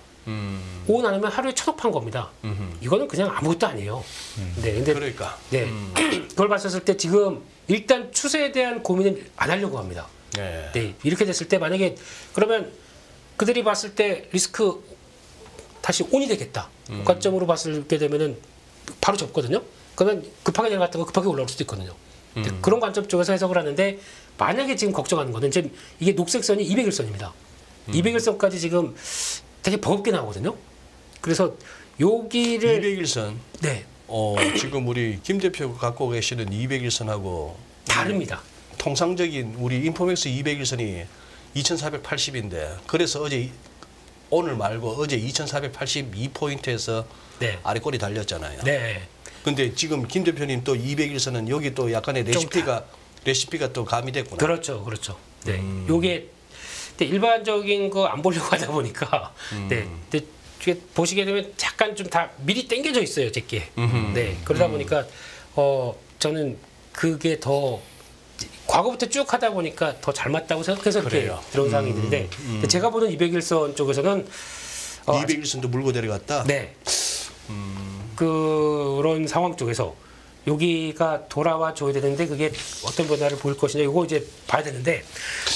5원 아니면 하루에 1,000억 판 겁니다. 이거는 그냥 아무것도 아니에요. 네, 근데 그러니까. 네, 그걸 봤었을 때 지금 일단 추세에 대한 고민은 안 하려고 합니다. 네. 네, 이렇게 됐을 때 만약에 그러면 그들이 봤을 때 리스크 다시 온이 되겠다. 관점으로 봤을 때 되면은 바로 접거든요. 그러면 급하게 내려갔다가 급하게 올라올 수도 있거든요. 그런 관점 쪽에서 해석을 하는데 만약에 지금 걱정하는 거는 지금 이게 녹색선이 200일선입니다. 200일선까지 지금 되게 버겁게 나오거든요. 그래서 여기를 200일선. 네, 지금 우리 김 대표가 갖고 계시는 200일선하고 다릅니다. 통상적인 우리 인포맥스 200일선이 2480인데 그래서 어제 오늘 말고 어제 2,482포인트에서 네. 아래 꼬리 달렸잖아요. 네. 근데 지금 김 대표님 또 200일선은 여기 또 약간의 레시피가 또 가미됐구나. 그렇죠, 그렇죠. 네, 요게 근데 일반적인 거 안 보려고 하다 보니까 네, 근데 이게 보시게 되면 약간 좀 다 미리 당겨져 있어요, 제게. 네, 그러다 보니까 저는 그게 더 과거부터 쭉 하다 보니까 더 잘 맞다고 생각해서 이렇게 그래요. 들어온 상황이 있는데 제가 보는 200일선 쪽에서는 200일선도 물고 내려갔다. 네. 그런 상황 쪽에서 여기가 돌아와 줘야 되는데 그게 어떤 변화를 보일 것이냐 이거 이제 봐야 되는데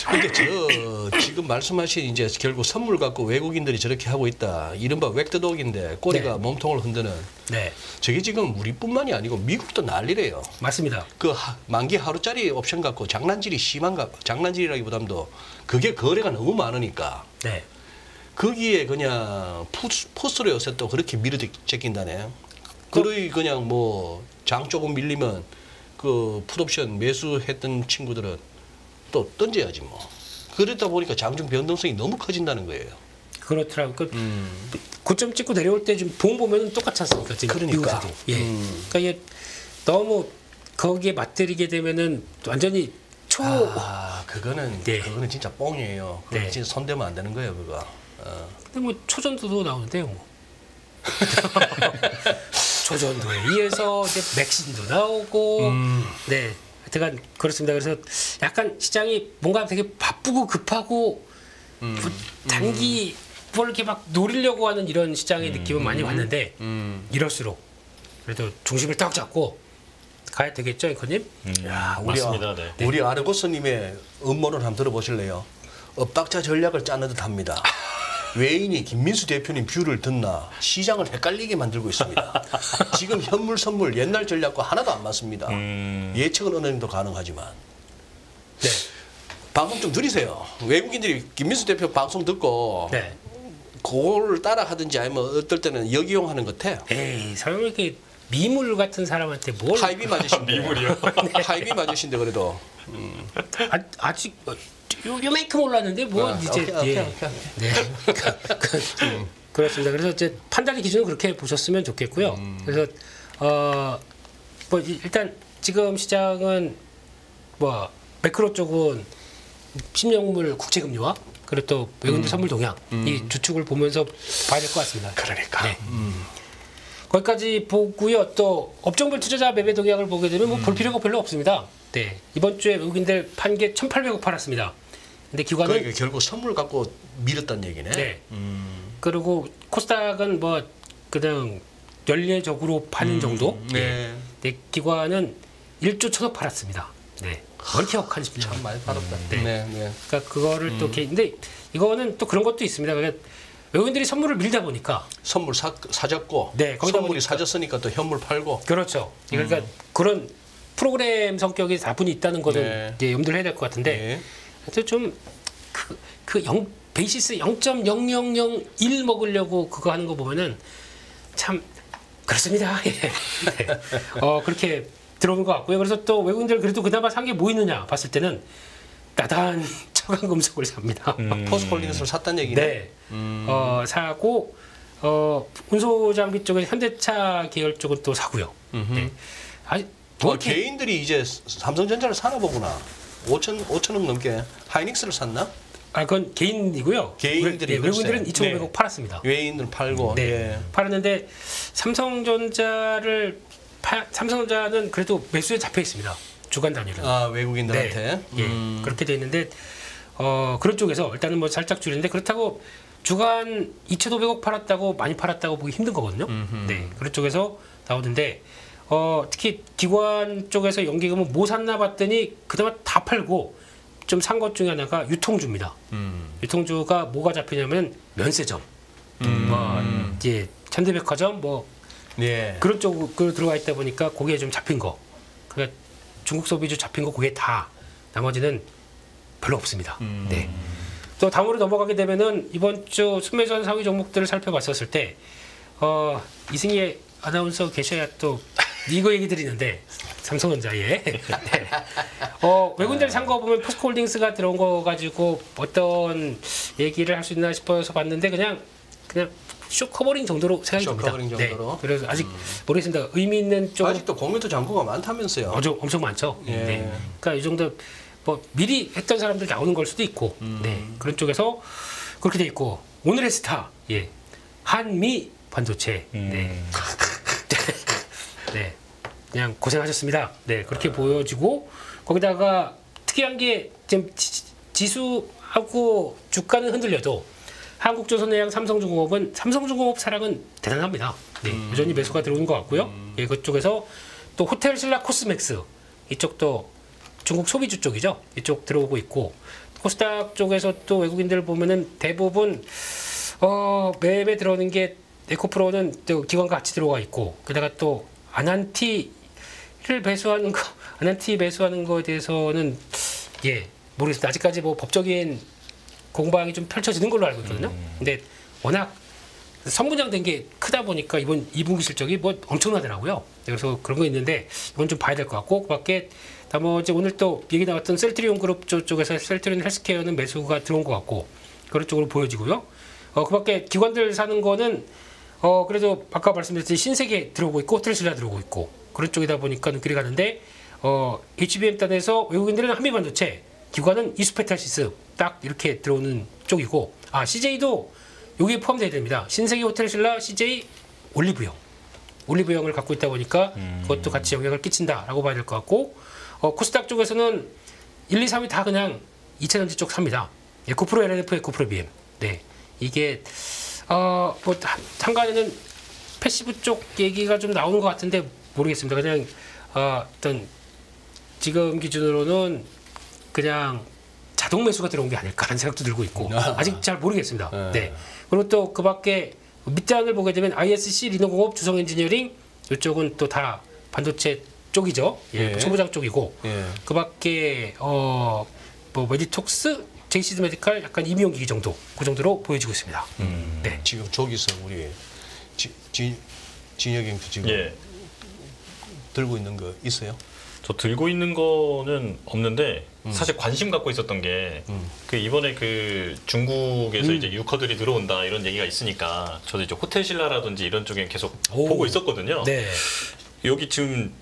근데 저 지금 말씀하신 이제 결국 선물 갖고 외국인들이 저렇게 하고 있다. 이른바 웩더독인데 꼬리가 네. 몸통을 흔드는. 네, 저게 지금 우리뿐만이 아니고 미국도 난리래요. 맞습니다. 그 만기 하루짜리 옵션 갖고 장난질이 장난질이라기보다도 그게 거래가 너무 많으니까 네, 거기에 그냥 포스로 요새 또 그렇게 밀어 제낀다네. 거의 그냥 뭐 장 조금 밀리면 그 풋옵션 매수했던 친구들은 또 던져야지 뭐. 그러다 보니까 장중 변동성이 너무 커진다는 거예요. 그렇더라고요. 그 고점 찍고 내려올 때 좀 봉 보면 똑같지 않습니까? 지금 그러니까. 미국에도. 예. 그러니까 이게 너무 거기에 맞들이게 되면은 완전히 그거는 네. 그거는 진짜 뽕이에요. 그거 네. 진짜 손대면 안 되는 거예요, 그거. 근데 뭐 초전도도 나오는데요, 뭐. 초전도에 의해서 이제 맥신도 나오고, 네, 하여튼간 그렇습니다. 그래서 약간 시장이 뭔가 되게 바쁘고 급하고 단기 뭘 이렇게 막 노리려고 하는 이런 시장의 느낌은 많이 왔는데 이럴수록 그래도 중심을 딱 잡고 가야 되겠죠, 앵커님? 야, 맞습니다. 네. 우리 아르고스님의 음모를 한번 들어보실래요? 엇박자 전략을 짜는 듯합니다. 외인이 김민수 대표님 뷰를 듣나 시장을 헷갈리게 만들고 있습니다. 지금 현물 선물 옛날 전략과 하나도 안 맞습니다. 예측은 어느 정도 가능하지만 네, 방송 좀 들이세요. 외국인들이 김민수 대표 방송 듣고 네. 그걸 따라 하든지 아니면 어떨 때는 역이용하는 것 같아. 에이, 설마 이렇게 미물 같은 사람한테 뭘 하이비 맞으신데. 미물이요? 하이비 맞으신데 그래도. 아직 요만큼 올랐는데 뭐 이제 오케이. 네. 그렇습니다. 그래서 이제 판단의 기준은 그렇게 보셨으면 좋겠고요. 그래서 뭐 일단 지금 시장은 뭐 매크로 쪽은 신용물 국채금리와 그리고 또 외국인 선물 동향 이 주축을 보면서 봐야 될 것 같습니다. 그러니까. 네. 거기까지 보고요. 또 업종별 투자자 매매 동향을 보게 되면 뭐 볼 필요가 별로 없습니다. 네, 이번 주에 외국인들 판 게 1,800억 팔았습니다. 근데 기관은 그러니까 결국 선물 갖고 밀었다는 얘기네. 네. 그리고 코스닥은 뭐 그냥 연례적으로 파는 정도. 네. 네, 기관은 1조 1,000억 팔았습니다. 네. 이렇게 억한지 참 많이 팔았다. 네. 네. 그러니까 그거를 또 근데 이거는 또 그런 것도 있습니다. 그러니까 외국인들이 선물을 밀다 보니까 선물 사졌고 네, 거기다 선물이 보니까- 사졌으니까 또 현물 팔고. 그렇죠. 그러니까 그런 프로그램 성격이 다분히 있다는 것은 네. 이제 염두를 해야 될 것 같은데 네. 하여튼 좀그 베이시스 0.0001 먹으려고 그거 하는 거 보면은 참 그렇습니다. 예. 네. 그렇게 들어오는 것 같고요. 그래서 또 외국인들 그래도 그나마 산 게 뭐 있느냐 봤을 때는 나단 처강 금속을 삽니다. 포스콜린스를 샀다는 얘기네. 네. 사고 운소 장비 쪽에 현대차 계열 쪽은 또 사고요. 네. 아니 뭐 이렇게 개인들이 이제 삼성전자를 사나 보구나. 5천억 넘게 하이닉스를 샀나? 그건 개인이고요. 개인들이 외국인들은 글쎄. 2,500억 네. 팔았습니다. 외인들 팔고. 네, 예. 팔았는데 삼성전자는 그래도 매수에 잡혀 있습니다. 주간 단위로. 아 외국인들한테. 네. 예, 그렇게 돼 있는데 그런 쪽에서 일단은 뭐 살짝 줄이는데 그렇다고 주간 2,500억 팔았다고 많이 팔았다고 보기 힘든 거거든요. 네, 그런 쪽에서 나오는데 특히 기관 쪽에서 연기금은 뭐 샀나 봤더니 그동안 다 팔고 좀 산 것 중에 하나가 유통주입니다. 유통주가 뭐가 잡히냐면 면세점, 뭐 이제 현대백화점 뭐 예. 그런 쪽으로 들어가 있다 보니까 거기에 좀 잡힌 거. 그러니까 중국 소비주 잡힌 거 그게 다 나머지는 별로 없습니다. 네. 또 다음으로 넘어가게 되면은 이번 주 순매수한 상위 종목들을 살펴봤었을 때 이승희 아나운서 계셔야 또 이거 얘기 드리는데 삼성전자에 네. 외국인들 산 거 보면 포스코홀딩스가 들어온 거 가지고 어떤 얘기를 할 수 있나 싶어서 봤는데 그냥 쇼 커버링 정도로 생각이 쇼 듭니다. 커버링 정도로? 네. 그래서 아직 모르겠습니다. 의미 있는 쪽으로 아직도 공유도 잔고가 많다면서요. 엄청 많죠. 예. 네. 그러니까 이 정도 뭐 미리 했던 사람들 나오는 걸 수도 있고 네. 그런 쪽에서 그렇게 돼 있고 오늘의 스타 예. 한미 반도체 네. 네. 그냥 고생하셨습니다. 네. 그렇게 보여지고 거기다가 특이한 게 지금 지수하고 주가는 흔들려도 한국조선해양 삼성중공업은 삼성중공업 사랑은 대단합니다. 네, 여전히 매수가 들어오는 것 같고요. 예, 그쪽에서 또 호텔 신라 코스맥스 이쪽도 중국 소비주 쪽이죠. 이쪽 들어오고 있고 코스닥 쪽에서 또 외국인들 보면은 대부분 매매 들어오는 게 에코프로는 또 기관과 같이 들어가 있고 게다가 또 아난티를 매수하는 거 아난티 매수하는 거에 대해서는 예 모르겠습니다. 아직까지 뭐 법적인 공방이 좀 펼쳐지는 걸로 알고 있거든요. 근데 워낙 선분양된 게 크다 보니까 이번 2분기 실적이 뭐 엄청나더라고요. 그래서 그런 거 있는데 이건 좀 봐야 될 것 같고 그밖에 나머지 오늘 또 얘기 나왔던 셀트리온 그룹 쪽에서 셀트리온 헬스케어는 매수가 들어온 것 같고 그런 쪽으로 보여지고요. 그밖에 기관들 사는 거는 그래도 아까 말씀드렸듯이 신세계 들어오고 있고 호텔신라 들어오고 있고 그런 쪽이다 보니까 눈길이 가는데 HBM 단에서 외국인들은 한미반도체 기관은 이수페탈시스 딱 이렇게 들어오는 쪽이고 CJ도 여기에 포함되어야 됩니다. 신세계 호텔신라 CJ 올리브영을 갖고 있다 보니까 그것도 같이 영향을 끼친다라고 봐야 될 것 같고 코스닥 쪽에서는 1, 2, 3위 다 그냥 2차전지 쪽 삽니다. 에코프로, LNF, 에코프로 BM. 네, 이게 뭐 한간에는 패시브 쪽 얘기가 좀 나오는 것 같은데 모르겠습니다. 그냥 어떤 지금 기준으로는 그냥 자동 매수가 들어온 게 아닐까라는 생각도 들고 있고 아직 잘 모르겠습니다. 네. 그리고 또 그밖에 밑장을 보게 되면 ISC, 리노공업, 주성엔지니어링 이쪽은 또 다 반도체 쪽이죠. 예. 소부장 쪽이고 그밖에 뭐 메디톡스, 제이시드 메디칼 약간 임용기기 정도 그 정도로 보여지고 있습니다. 네. 지금 저기서 우리 진혁이도 지금 들고 있는 거 있어요? 저 들고 있는 거는 없는데 사실 관심 갖고 있었던 게 그 이번에 그 중국에서 이제 유커들이 들어온다 이런 얘기가 있으니까 저도 이제 호텔신라라든지 이런 쪽에 계속 보고 있었거든요. 네. 여기 지금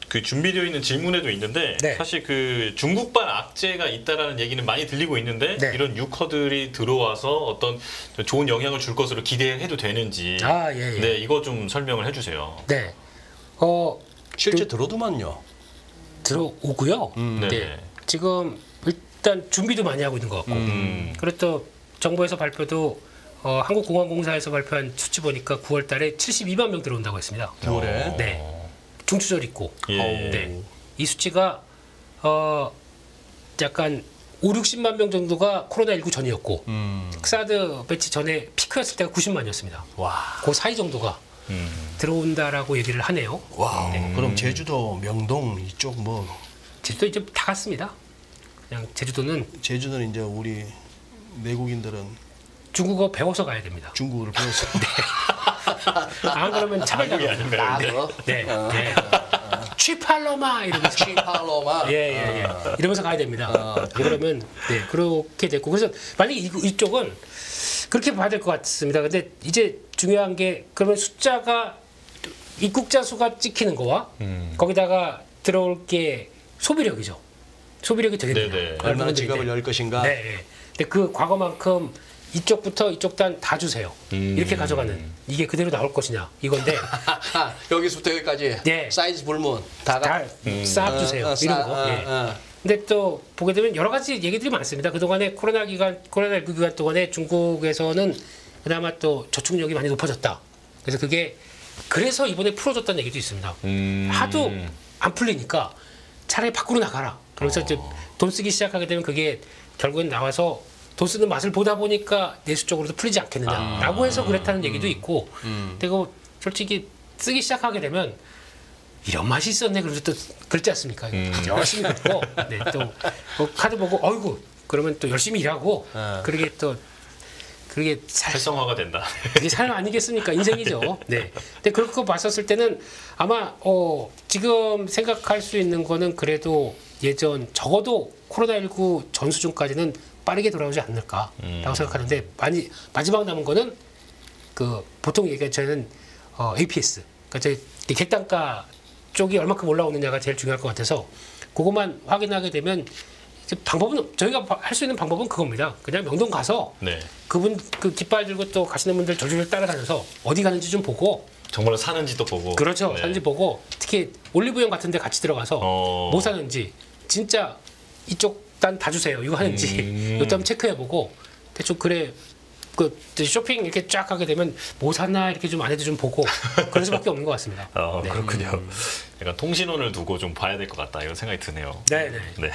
그 준비되어 있는 질문에도 있는데 네. 사실 그 중국발 악재가 있다라는 얘기는 많이 들리고 있는데 네. 이런 유커들이 들어와서 어떤 좋은 영향을 줄 것으로 기대해도 되는지 예. 네 이거 좀 설명을 해주세요. 네. 실제 들어도만요. 들어오고요. 네. 지금 일단 준비도 많이 하고 있는 것 같고 그리고 또 정부에서 발표도 한국공항공사에서 발표한 수치 보니까 9월 달에 72만 명 들어온다고 했습니다. 9월에? 네. 중추절 있고. 예. 네. 이 수치가 약간 5, 60만 명 정도가 코로나19 전이었고 사드 배치 전에 피크였을 때가 90만이었습니다. 와. 그 사이 정도가 들어온다라고 얘기를 하네요. 와. 그럼 제주도, 명동 이쪽 뭐 제주도 이제 다 갔습니다. 그냥 제주도는 이제 우리 내국인들은 중국어 배워서 가야 됩니다. 중국어를 배웠어. 안 그러면 차별당해요. 나도. 네. 네. 취팔로마 이러면서 취팔로마. 예. 이러면서 가야 됩니다. 그러면 네 그렇게 됐고 그래서 만약에 이쪽은 그렇게 봐야 될 것 같습니다. 근데 이제 중요한 게 그러면 숫자가 입국자 수가 찍히는 거와 거기다가 들어올 게 소비력이죠. 소비력이 되게 됩니다. 얼마나 지갑을 열 것인가. 네. 근데 그 과거만큼 이쪽부터 이쪽 단 다 주세요. 이렇게 가져가는 이게 그대로 나올 것이냐 이건데 여기서부터 여기까지 네. 사이즈 불문 다 싹 주세요. 이런 거. 예. 근데 또 보게 되면 여러 가지 얘기들이 많습니다. 그동안에 코로나19 기간 동안에 중국에서는 그나마 또 저축력이 많이 높아졌다. 그래서 그래서 이번에 풀어줬다는 얘기도 있습니다. 하도 안 풀리니까 차라리 밖으로 나가라. 그래서 이제 돈 쓰기 시작하게 되면 그게 결국엔 나와서 돈 쓰는 맛을 보다 보니까 내수 쪽으로도 풀리지 않겠느냐라고 해서 그랬다는 얘기도 있고 근데 그 솔직히 쓰기 시작하게 되면 이런 맛이 있었네 그러면서 또 그렇지 않습니까? 열심히 걷고 또 카드 보고 어이구 그러면 또 열심히 일하고 그러게 또 그게 활성화가 된다. 그게 삶 아니겠습니까? 인생이죠. 네. 근데 그렇게 봤었을 때는 아마 지금 생각할 수 있는 거는 그래도 예전 적어도 코로나19 전 수준까지는 빠르게 돌아오지 않을까라고 생각하는데 마지막 남은 거는 그 보통 얘기가 저는 APS, 그러니까 저희 객단가 쪽이 얼마큼 올라오느냐가 제일 중요할 것 같아서 그것만 확인하게 되면 방법은 저희가 할 수 있는 방법은 그겁니다. 그냥 명동 가서 네. 그분 그 깃발 들고 또 가시는 분들 졸졸 따라다녀서 어디 가는지 좀 보고 정말로 사는지도 보고. 그렇죠. 네. 사는지 보고 특히 올리브영 같은 데 같이 들어가서 뭐 사는지 진짜 이쪽 단 다 주세요. 이거 하는지 이것도 한번 체크해보고 대충 그래 그 쇼핑 이렇게 쫙 하게 되면 뭐 샀나 이렇게 좀 안에도 좀 보고 그럴 수밖에 없는 것 같습니다. 네. 그렇군요. 약간 통신원을 두고 좀 봐야 될 것 같다 이런 생각이 드네요. 네. 네.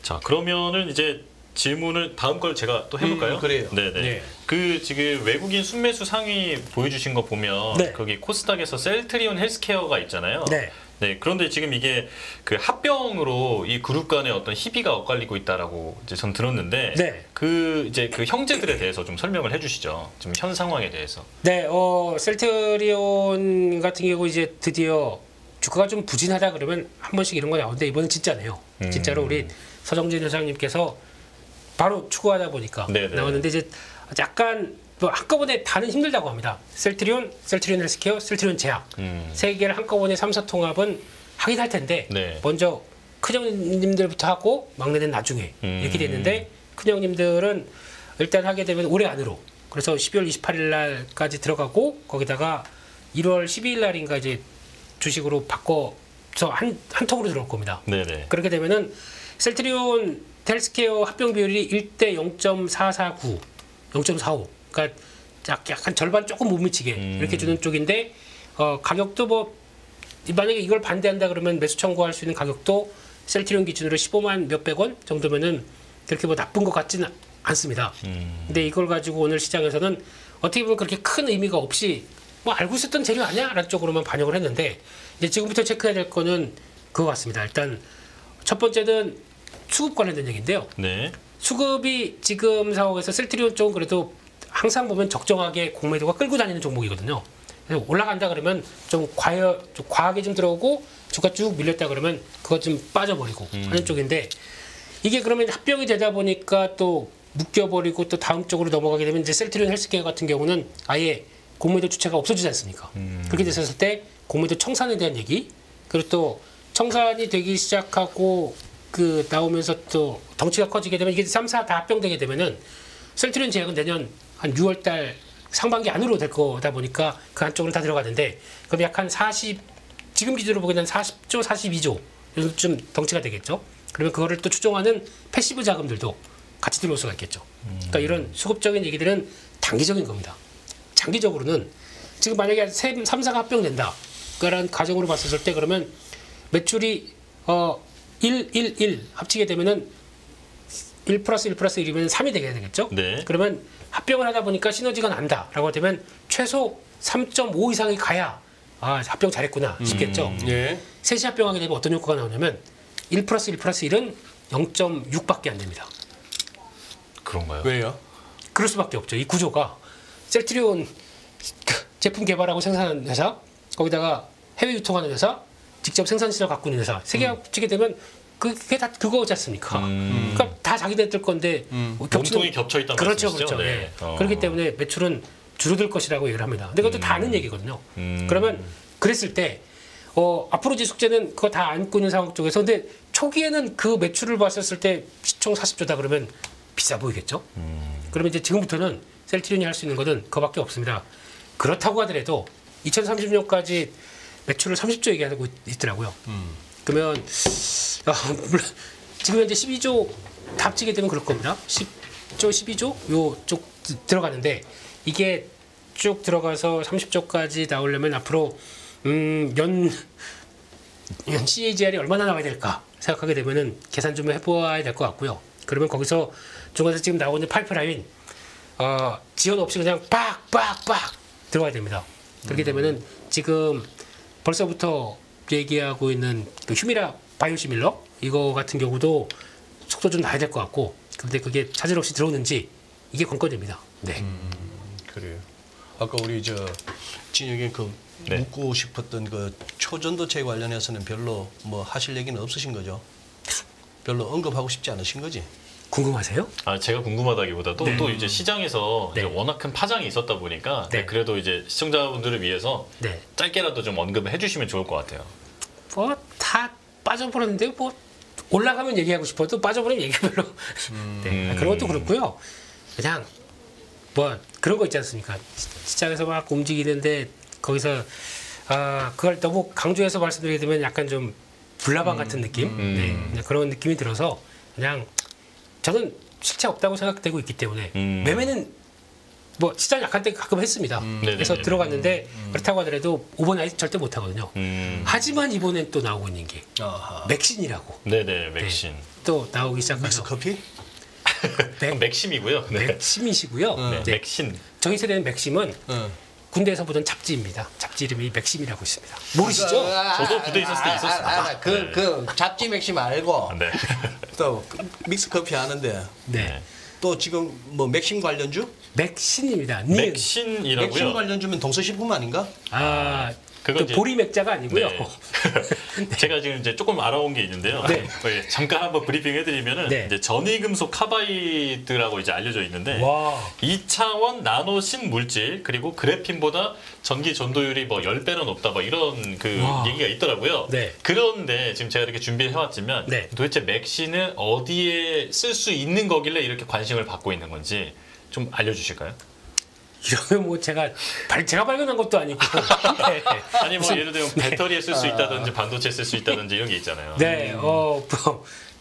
자 그러면은 이제 질문을 다음 걸 제가 또 해볼까요? 그래요. 네네. 네. 그 지금 외국인 순매수 상위 보여주신 거 보면 네. 거기 코스닥에서 셀트리온 헬스케어가 있잖아요. 네. 네. 그런데 지금 이게 그 합병으로 이 그룹 간의 어떤 희비가 엇갈리고 있다라고 이제 전 들었는데 네. 그 이제 그 형제들에 대해서 좀 설명을 해주시죠. 지금 현 상황에 대해서. 네, 셀트리온 같은 경우 이제 드디어 주가가 좀 부진하다 그러면 한 번씩 이런 거 나오는데 이번엔 진짜네요. 진짜로 우리 서정진 회장님께서 바로 추구하다 보니까 네네. 나왔는데 이제 약간 뭐 한꺼번에 다는 힘들다고 합니다. 셀트리온 헬스케어, 셀트리온 제약 세 개를 한꺼번에 3사 통합은 하긴 할 텐데 네. 먼저 큰형님들부터 하고 막내는 나중에 이렇게 됐는데 큰형님들은 일단 하게 되면 올해 안으로 그래서 12월 28일 날까지 들어가고 거기다가 1월 12일 날인가 이제 주식으로 바꿔서 한 통으로 들어올 겁니다. 네네. 그렇게 되면은 셀트리온 헬스케어 합병 비율이 1대 0.449, 0.45. 그러니까 약간 절반 조금 못 미치게 이렇게 주는 쪽인데 가격도 뭐 만약에 이걸 반대한다 그러면 매수 청구할 수 있는 가격도 셀트리온 기준으로 15만 몇백 원 정도면은 그렇게 뭐 나쁜 것 같지는 않습니다. 근데 이걸 가지고 오늘 시장에서는 어떻게 보면 그렇게 큰 의미가 없이 뭐 알고 있었던 재료 아니야? 라는 쪽으로만 반영을 했는데 이제 지금부터 체크해야 될 거는 그거 같습니다. 일단 첫 번째는 수급 관련된 얘기인데요. 네. 수급이 지금 상황에서 셀트리온 쪽은 그래도 항상 보면 적정하게 공매도가 끌고 다니는 종목이거든요. 그래서 올라간다 그러면 좀 과하게 좀 들어오고 주가 쭉 밀렸다 그러면 그거 좀 빠져버리고 하는 쪽인데 이게 그러면 합병이 되다 보니까 또 묶여버리고 또 다음 쪽으로 넘어가게 되면 이제 셀트리온 헬스케어 같은 경우는 아예 공매도 주체가 없어지지 않습니까? 그렇게 됐을 때 공매도 청산에 대한 얘기 그리고 또 청산이 되기 시작하고 그 나오면서 또 덩치가 커지게 되면 이게 3사 다 합병되게 되면은 셀트리온 제약은 내년 한 6월달 상반기 안으로 될 거다 보니까 그 한쪽으로 다 들어가는데 그럼 약 한 40 지금 기준으로 보기에는 40조 42조 요즘 덩치가 되겠죠. 그러면 그거를 또 추종하는 패시브 자금들도 같이 들어올 수가 있겠죠. 그러니까 이런 수급적인 얘기들은 단기적인 겁니다. 장기적으로는 지금 만약에 3사가 합병된다 그런 가정으로 봤을 때 그러면 매출이 1 합치게 되면은 1 플러스 1 플러스 1이면 3이 되게 되겠죠. 네. 그러면 합병을 하다 보니까 시너지가 난다라고 되면 최소 3.5 이상이 가야 합병 잘했구나 싶겠죠. 예. 셋이 합병하게 되면 어떤 효과가 나오냐면 1 플러스 1 플러스 1은 0.6밖에 안 됩니다. 그런가요? 왜요? 그럴 수밖에 없죠. 이 구조가 셀트리온 제품 개발하고 생산하는 회사, 거기다가 해외 유통하는 회사, 직접 생산 시설 갖고 있는 회사 세 개 합치게 되면 그게 다 그거지 않습니까? 그러니까 다 자기네들 건데 몸통이 겹쳐 있다는 그렇죠, 말씀이시죠? 그렇죠. 네. 네. 그렇기 때문에 매출은 줄어들 것이라고 얘기를 합니다. 근데 그것도 다 아는 얘기거든요. 그러면 그랬을 때 앞으로 이제 숙제는 그거 다 안고 있는 상황 쪽에서 근데 초기에는 그 매출을 봤었을 때 시총 40조다 그러면 비싸 보이겠죠? 그러면 이제 지금부터는 셀트리온이 할 수 있는 것은 그거밖에 없습니다. 그렇다고 하더라도 2030년까지 매출을 30조 얘기하고 있더라고요. 그러면 물론 지금 현재 12조 다 합치게 되면 그럴 겁니다. 10조, 12조 요쪽 들어가는데 이게 쭉 들어가서 30조까지 나오려면 앞으로 연 CAGR이 얼마나 나와야 될까 생각하게 되면은 계산 좀 해봐야 될 것 같고요. 그러면 거기서 중간에서 지금 나오는 파이프라인 지연 없이 그냥 빡빡빡 들어가야 됩니다. 그렇게 되면은 지금 벌써부터 얘기하고 있는 그 휴미라 바이오시밀러 이거 같은 경우도 속도 좀 나야 될 것 같고 근데 그게 차질 없이 들어오는지 이게 관건입니다. 네. 그래요. 아까 우리 진영이 네. 묻고 싶었던 그 초전도체 관련해서는 별로 뭐 하실 얘기는 없으신 거죠? 별로 언급하고 싶지 않으신 거지? 궁금하세요? 제가 궁금하다기보다도 네. 또 이제 시장에서 네. 이제 워낙 큰 파장이 있었다 보니까 네. 그래도 이제 시청자분들을 위해서 네. 짧게라도 좀 언급을 해주시면 좋을 것 같아요. 뭐 다 빠져버렸는데 뭐 올라가면 얘기하고 싶어도 빠져버리면 얘기 별로. 네. 그런 것도 그렇고요. 그냥 뭐 그런 거 있지 않습니까? 시장에서 막 움직이는데 거기서 그걸 너무 강조해서 말씀드리게 되면 약간 좀 불나방 같은 느낌, 네, 그냥 그런 느낌이 들어서 그냥 저는 실체 없다고 생각되고 있기 때문에 매매는 뭐 시장 약한 때 가끔 했습니다. 그래서 들어갔는데 그렇다고 하더라도 오버나이트 절대 못 하거든요. 하지만 이번엔 또 나오고 있는 게 맥신이라고. 네네, 맥신. 네, 또 나오기 믹스 시작해서 커피? 맥심이고요. 네. 맥심이시고요. 네, 네, 맥신. 저희 세대는 맥심은 군대에서 보던 잡지입니다. 잡지 이름이 맥심이라고 있습니다. 모르시죠? 저도 부대 있었을 때 있었습니다. 그 잡지 맥심 알고 네. 또 믹스 커피 하는데 네. 또 지금 뭐 맥심 관련주? 맥신입니다. 니은. 맥신이라고요? 맥심 관련주면 동서식품 아닌가? 그거 그 이제- 보리 맥자가 아니고요. 네. 제가 지금 이제 조금 알아온 게 있는데요. 네. 네, 잠깐 한번 브리핑 해드리면은 네. 이제 전위금속 카바이드라고 이제 알려져 있는데 와. 2차원 나노 신물질 그리고 그래핀보다 전기 전도율이 뭐 10배는 높다 뭐 이런 그 와. 얘기가 있더라고요. 네. 그런데 지금 제가 이렇게 준비해 왔지만 네. 도대체 맥신은 어디에 쓸 수 있는 거길래 이렇게 관심을 받고 있는 건지 좀 알려주실까요? 이러면 뭐 제가 발견한 것도 아니고. 네. 아니 뭐 예를 들면 배터리에 쓸 수 있다든지 반도체에 쓸 수 있다든지 이런 게 있잖아요. 네, 뭐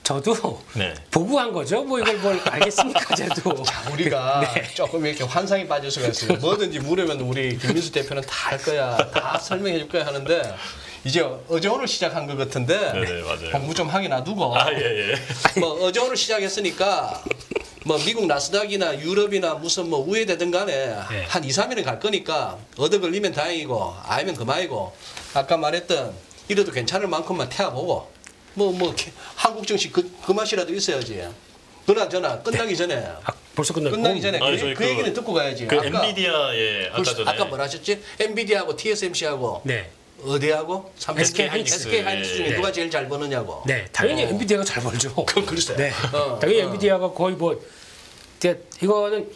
저도 네. 보고한 거죠. 뭐 이걸 뭘 알겠습니까, 저도. 우리가 네. 조금 이렇게 환상에 빠질 수가 있어요. 뭐든지 물으면 우리 김민수 대표는 다 할 거야, 다 설명해 줄 거야 하는데 이제 어제 오늘 시작한 것 같은데 네네, 맞아요. 공부 좀 하게 놔두고 예. 뭐 어제 오늘 시작했으니까 뭐 미국 나스닥이나 유럽이나 무슨 뭐 우회되든 간에 네. 한 2, 3일은 갈 거니까 얻어 걸리면 다행이고 아니면 그만이고 아까 말했던 이래도 괜찮을 만큼만 태워보고 뭐 한국 정식 그 맛이라도 있어야지. 그나저나 끝나기 전에 벌써 끝났고. 끝나기 전에 저희 그 얘기는 듣고 가야지. 그 엔비디아의 아까 전에 아까 뭐라 하셨지? 엔비디아하고 TSMC하고 네. 어디하고? SK 하이닉스. SK 하이닉스 중에 네. 누가 제일 잘 버느냐고. 네, 당연히 엔비디아가 잘 벌죠. 글쎄. 네, 당연히 엔비디아가 거의 뭐 이거는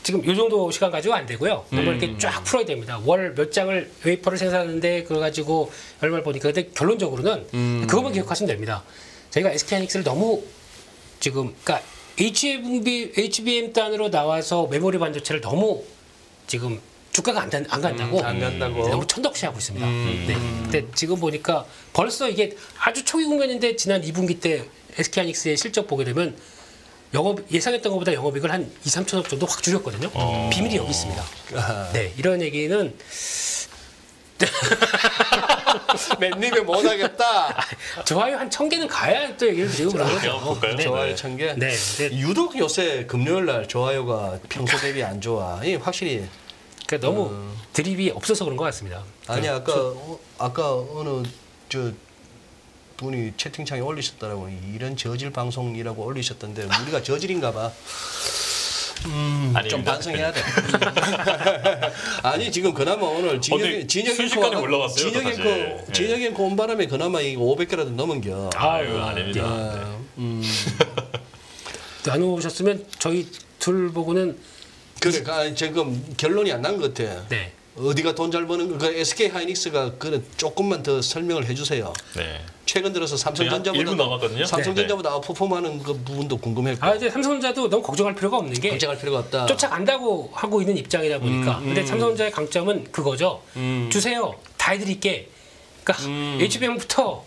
지금 이 정도 시간 가지고 안 되고요. 한번 이렇게 쫙 풀어야 됩니다. 월 몇 장을 웨이퍼를 생산하는데 그걸 가지고 얼마를 보니까 근데 결론적으로는 그것만 기억하시면 됩니다. 저희가 SK 하이닉스를 너무 지금 그러니까 HBM 단으로 나와서 메모리 반도체를 너무 지금 주가가 안 간다고 안 간다고. 너무 천덕시하고 있습니다. 네. 근데 지금 보니까 벌써 이게 아주 초기 국면인데 지난 2분기 때 SK하이닉스의 실적 보게 되면 예상했던 것보다 영업이익을 한 2, 3천억 정도 확 줄였거든요. 비밀이 여기 있습니다. 네, 이런 얘기는 맨입에 못하겠다. 좋아요 한 1000개는 가야 또 얘기를 드리고 그런 그냥 거죠. 볼까요? 좋아요 1000개. 네, 근데 유독 요새 금요일 날 좋아요가 평소 대비 안 좋아. 이 확실히 그러니까 너무 드립이 없어서 그런 것 같습니다. 아니 아까 어느 저 분이 채팅창에 올리셨더라고. 이런 저질 방송이라고 올리셨던데 우리가 저질인가 봐. 아닙니다. 좀 반성해야 돼. 아니 지금 그나마 오늘 순식간에 올라왔어요, 또 다시. 예. 진혁 앵커 온 바람에 그나마 이거 500개라도 넘은겨. 아유, 아닙니다. 나누셨으면 저희 둘 보고는 그래, 지금 결론이 안 난 것 같아. 네. 어디가 돈 잘 버는 그 SK 하이닉스가 그 조금만 더 설명을 해주세요. 네. 최근 들어서 저희 한 1분 남았거든요. 삼성전자보다 아웃퍼폼하는 그 부분도 궁금했고. 이제 삼성전자도 너무 걱정할 필요가 없는 게 걱정할 필요가 없다. 쫓아간다고 하고 있는 입장이다 보니까. 근데 삼성전자의 강점은 그거죠. 주세요. 다 해드릴게. 그러니까 HBM부터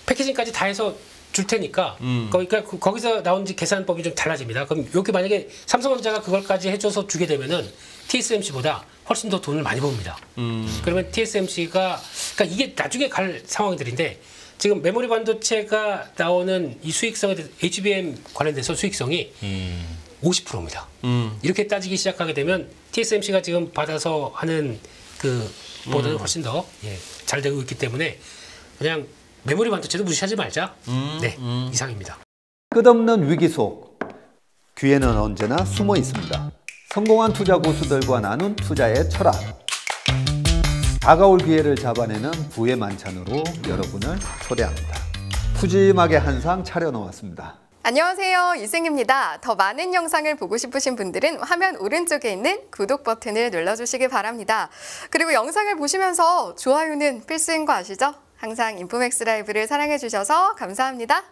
패키징까지 다 해서 줄 테니까. 그러니까 거기서 나온 계산법이 좀 달라집니다. 그럼 이렇게 만약에 삼성전자가 그걸까지 해줘서 주게 되면은 TSMC보다 훨씬 더 돈을 많이 법니다. 그러면 TSMC가 그러니까 이게 나중에 갈 상황들인데 지금 메모리 반도체가 나오는 이 수익성에 대해서 HBM 관련돼서 수익성이 50%입니다. 이렇게 따지기 시작하게 되면 TSMC가 지금 받아서 하는 그 보다는 훨씬 더 잘 되고 있기 때문에 그냥 메모리 반도체도 무시하지 말자. 네, 이상입니다. 끝없는 위기 속 귀에는 언제나 숨어 있습니다. 성공한 투자 고수들과 나눈 투자의 철학. 다가올 기회를 잡아내는 부의 만찬으로 여러분을 초대합니다. 푸짐하게 한 상 차려놓았습니다. 안녕하세요, 이승입니다. 더 많은 영상을 보고 싶으신 분들은 화면 오른쪽에 있는 구독 버튼을 눌러주시기 바랍니다. 그리고 영상을 보시면서 좋아요는 필수인 거 아시죠? 항상 인포맥스 라이브를 사랑해주셔서 감사합니다.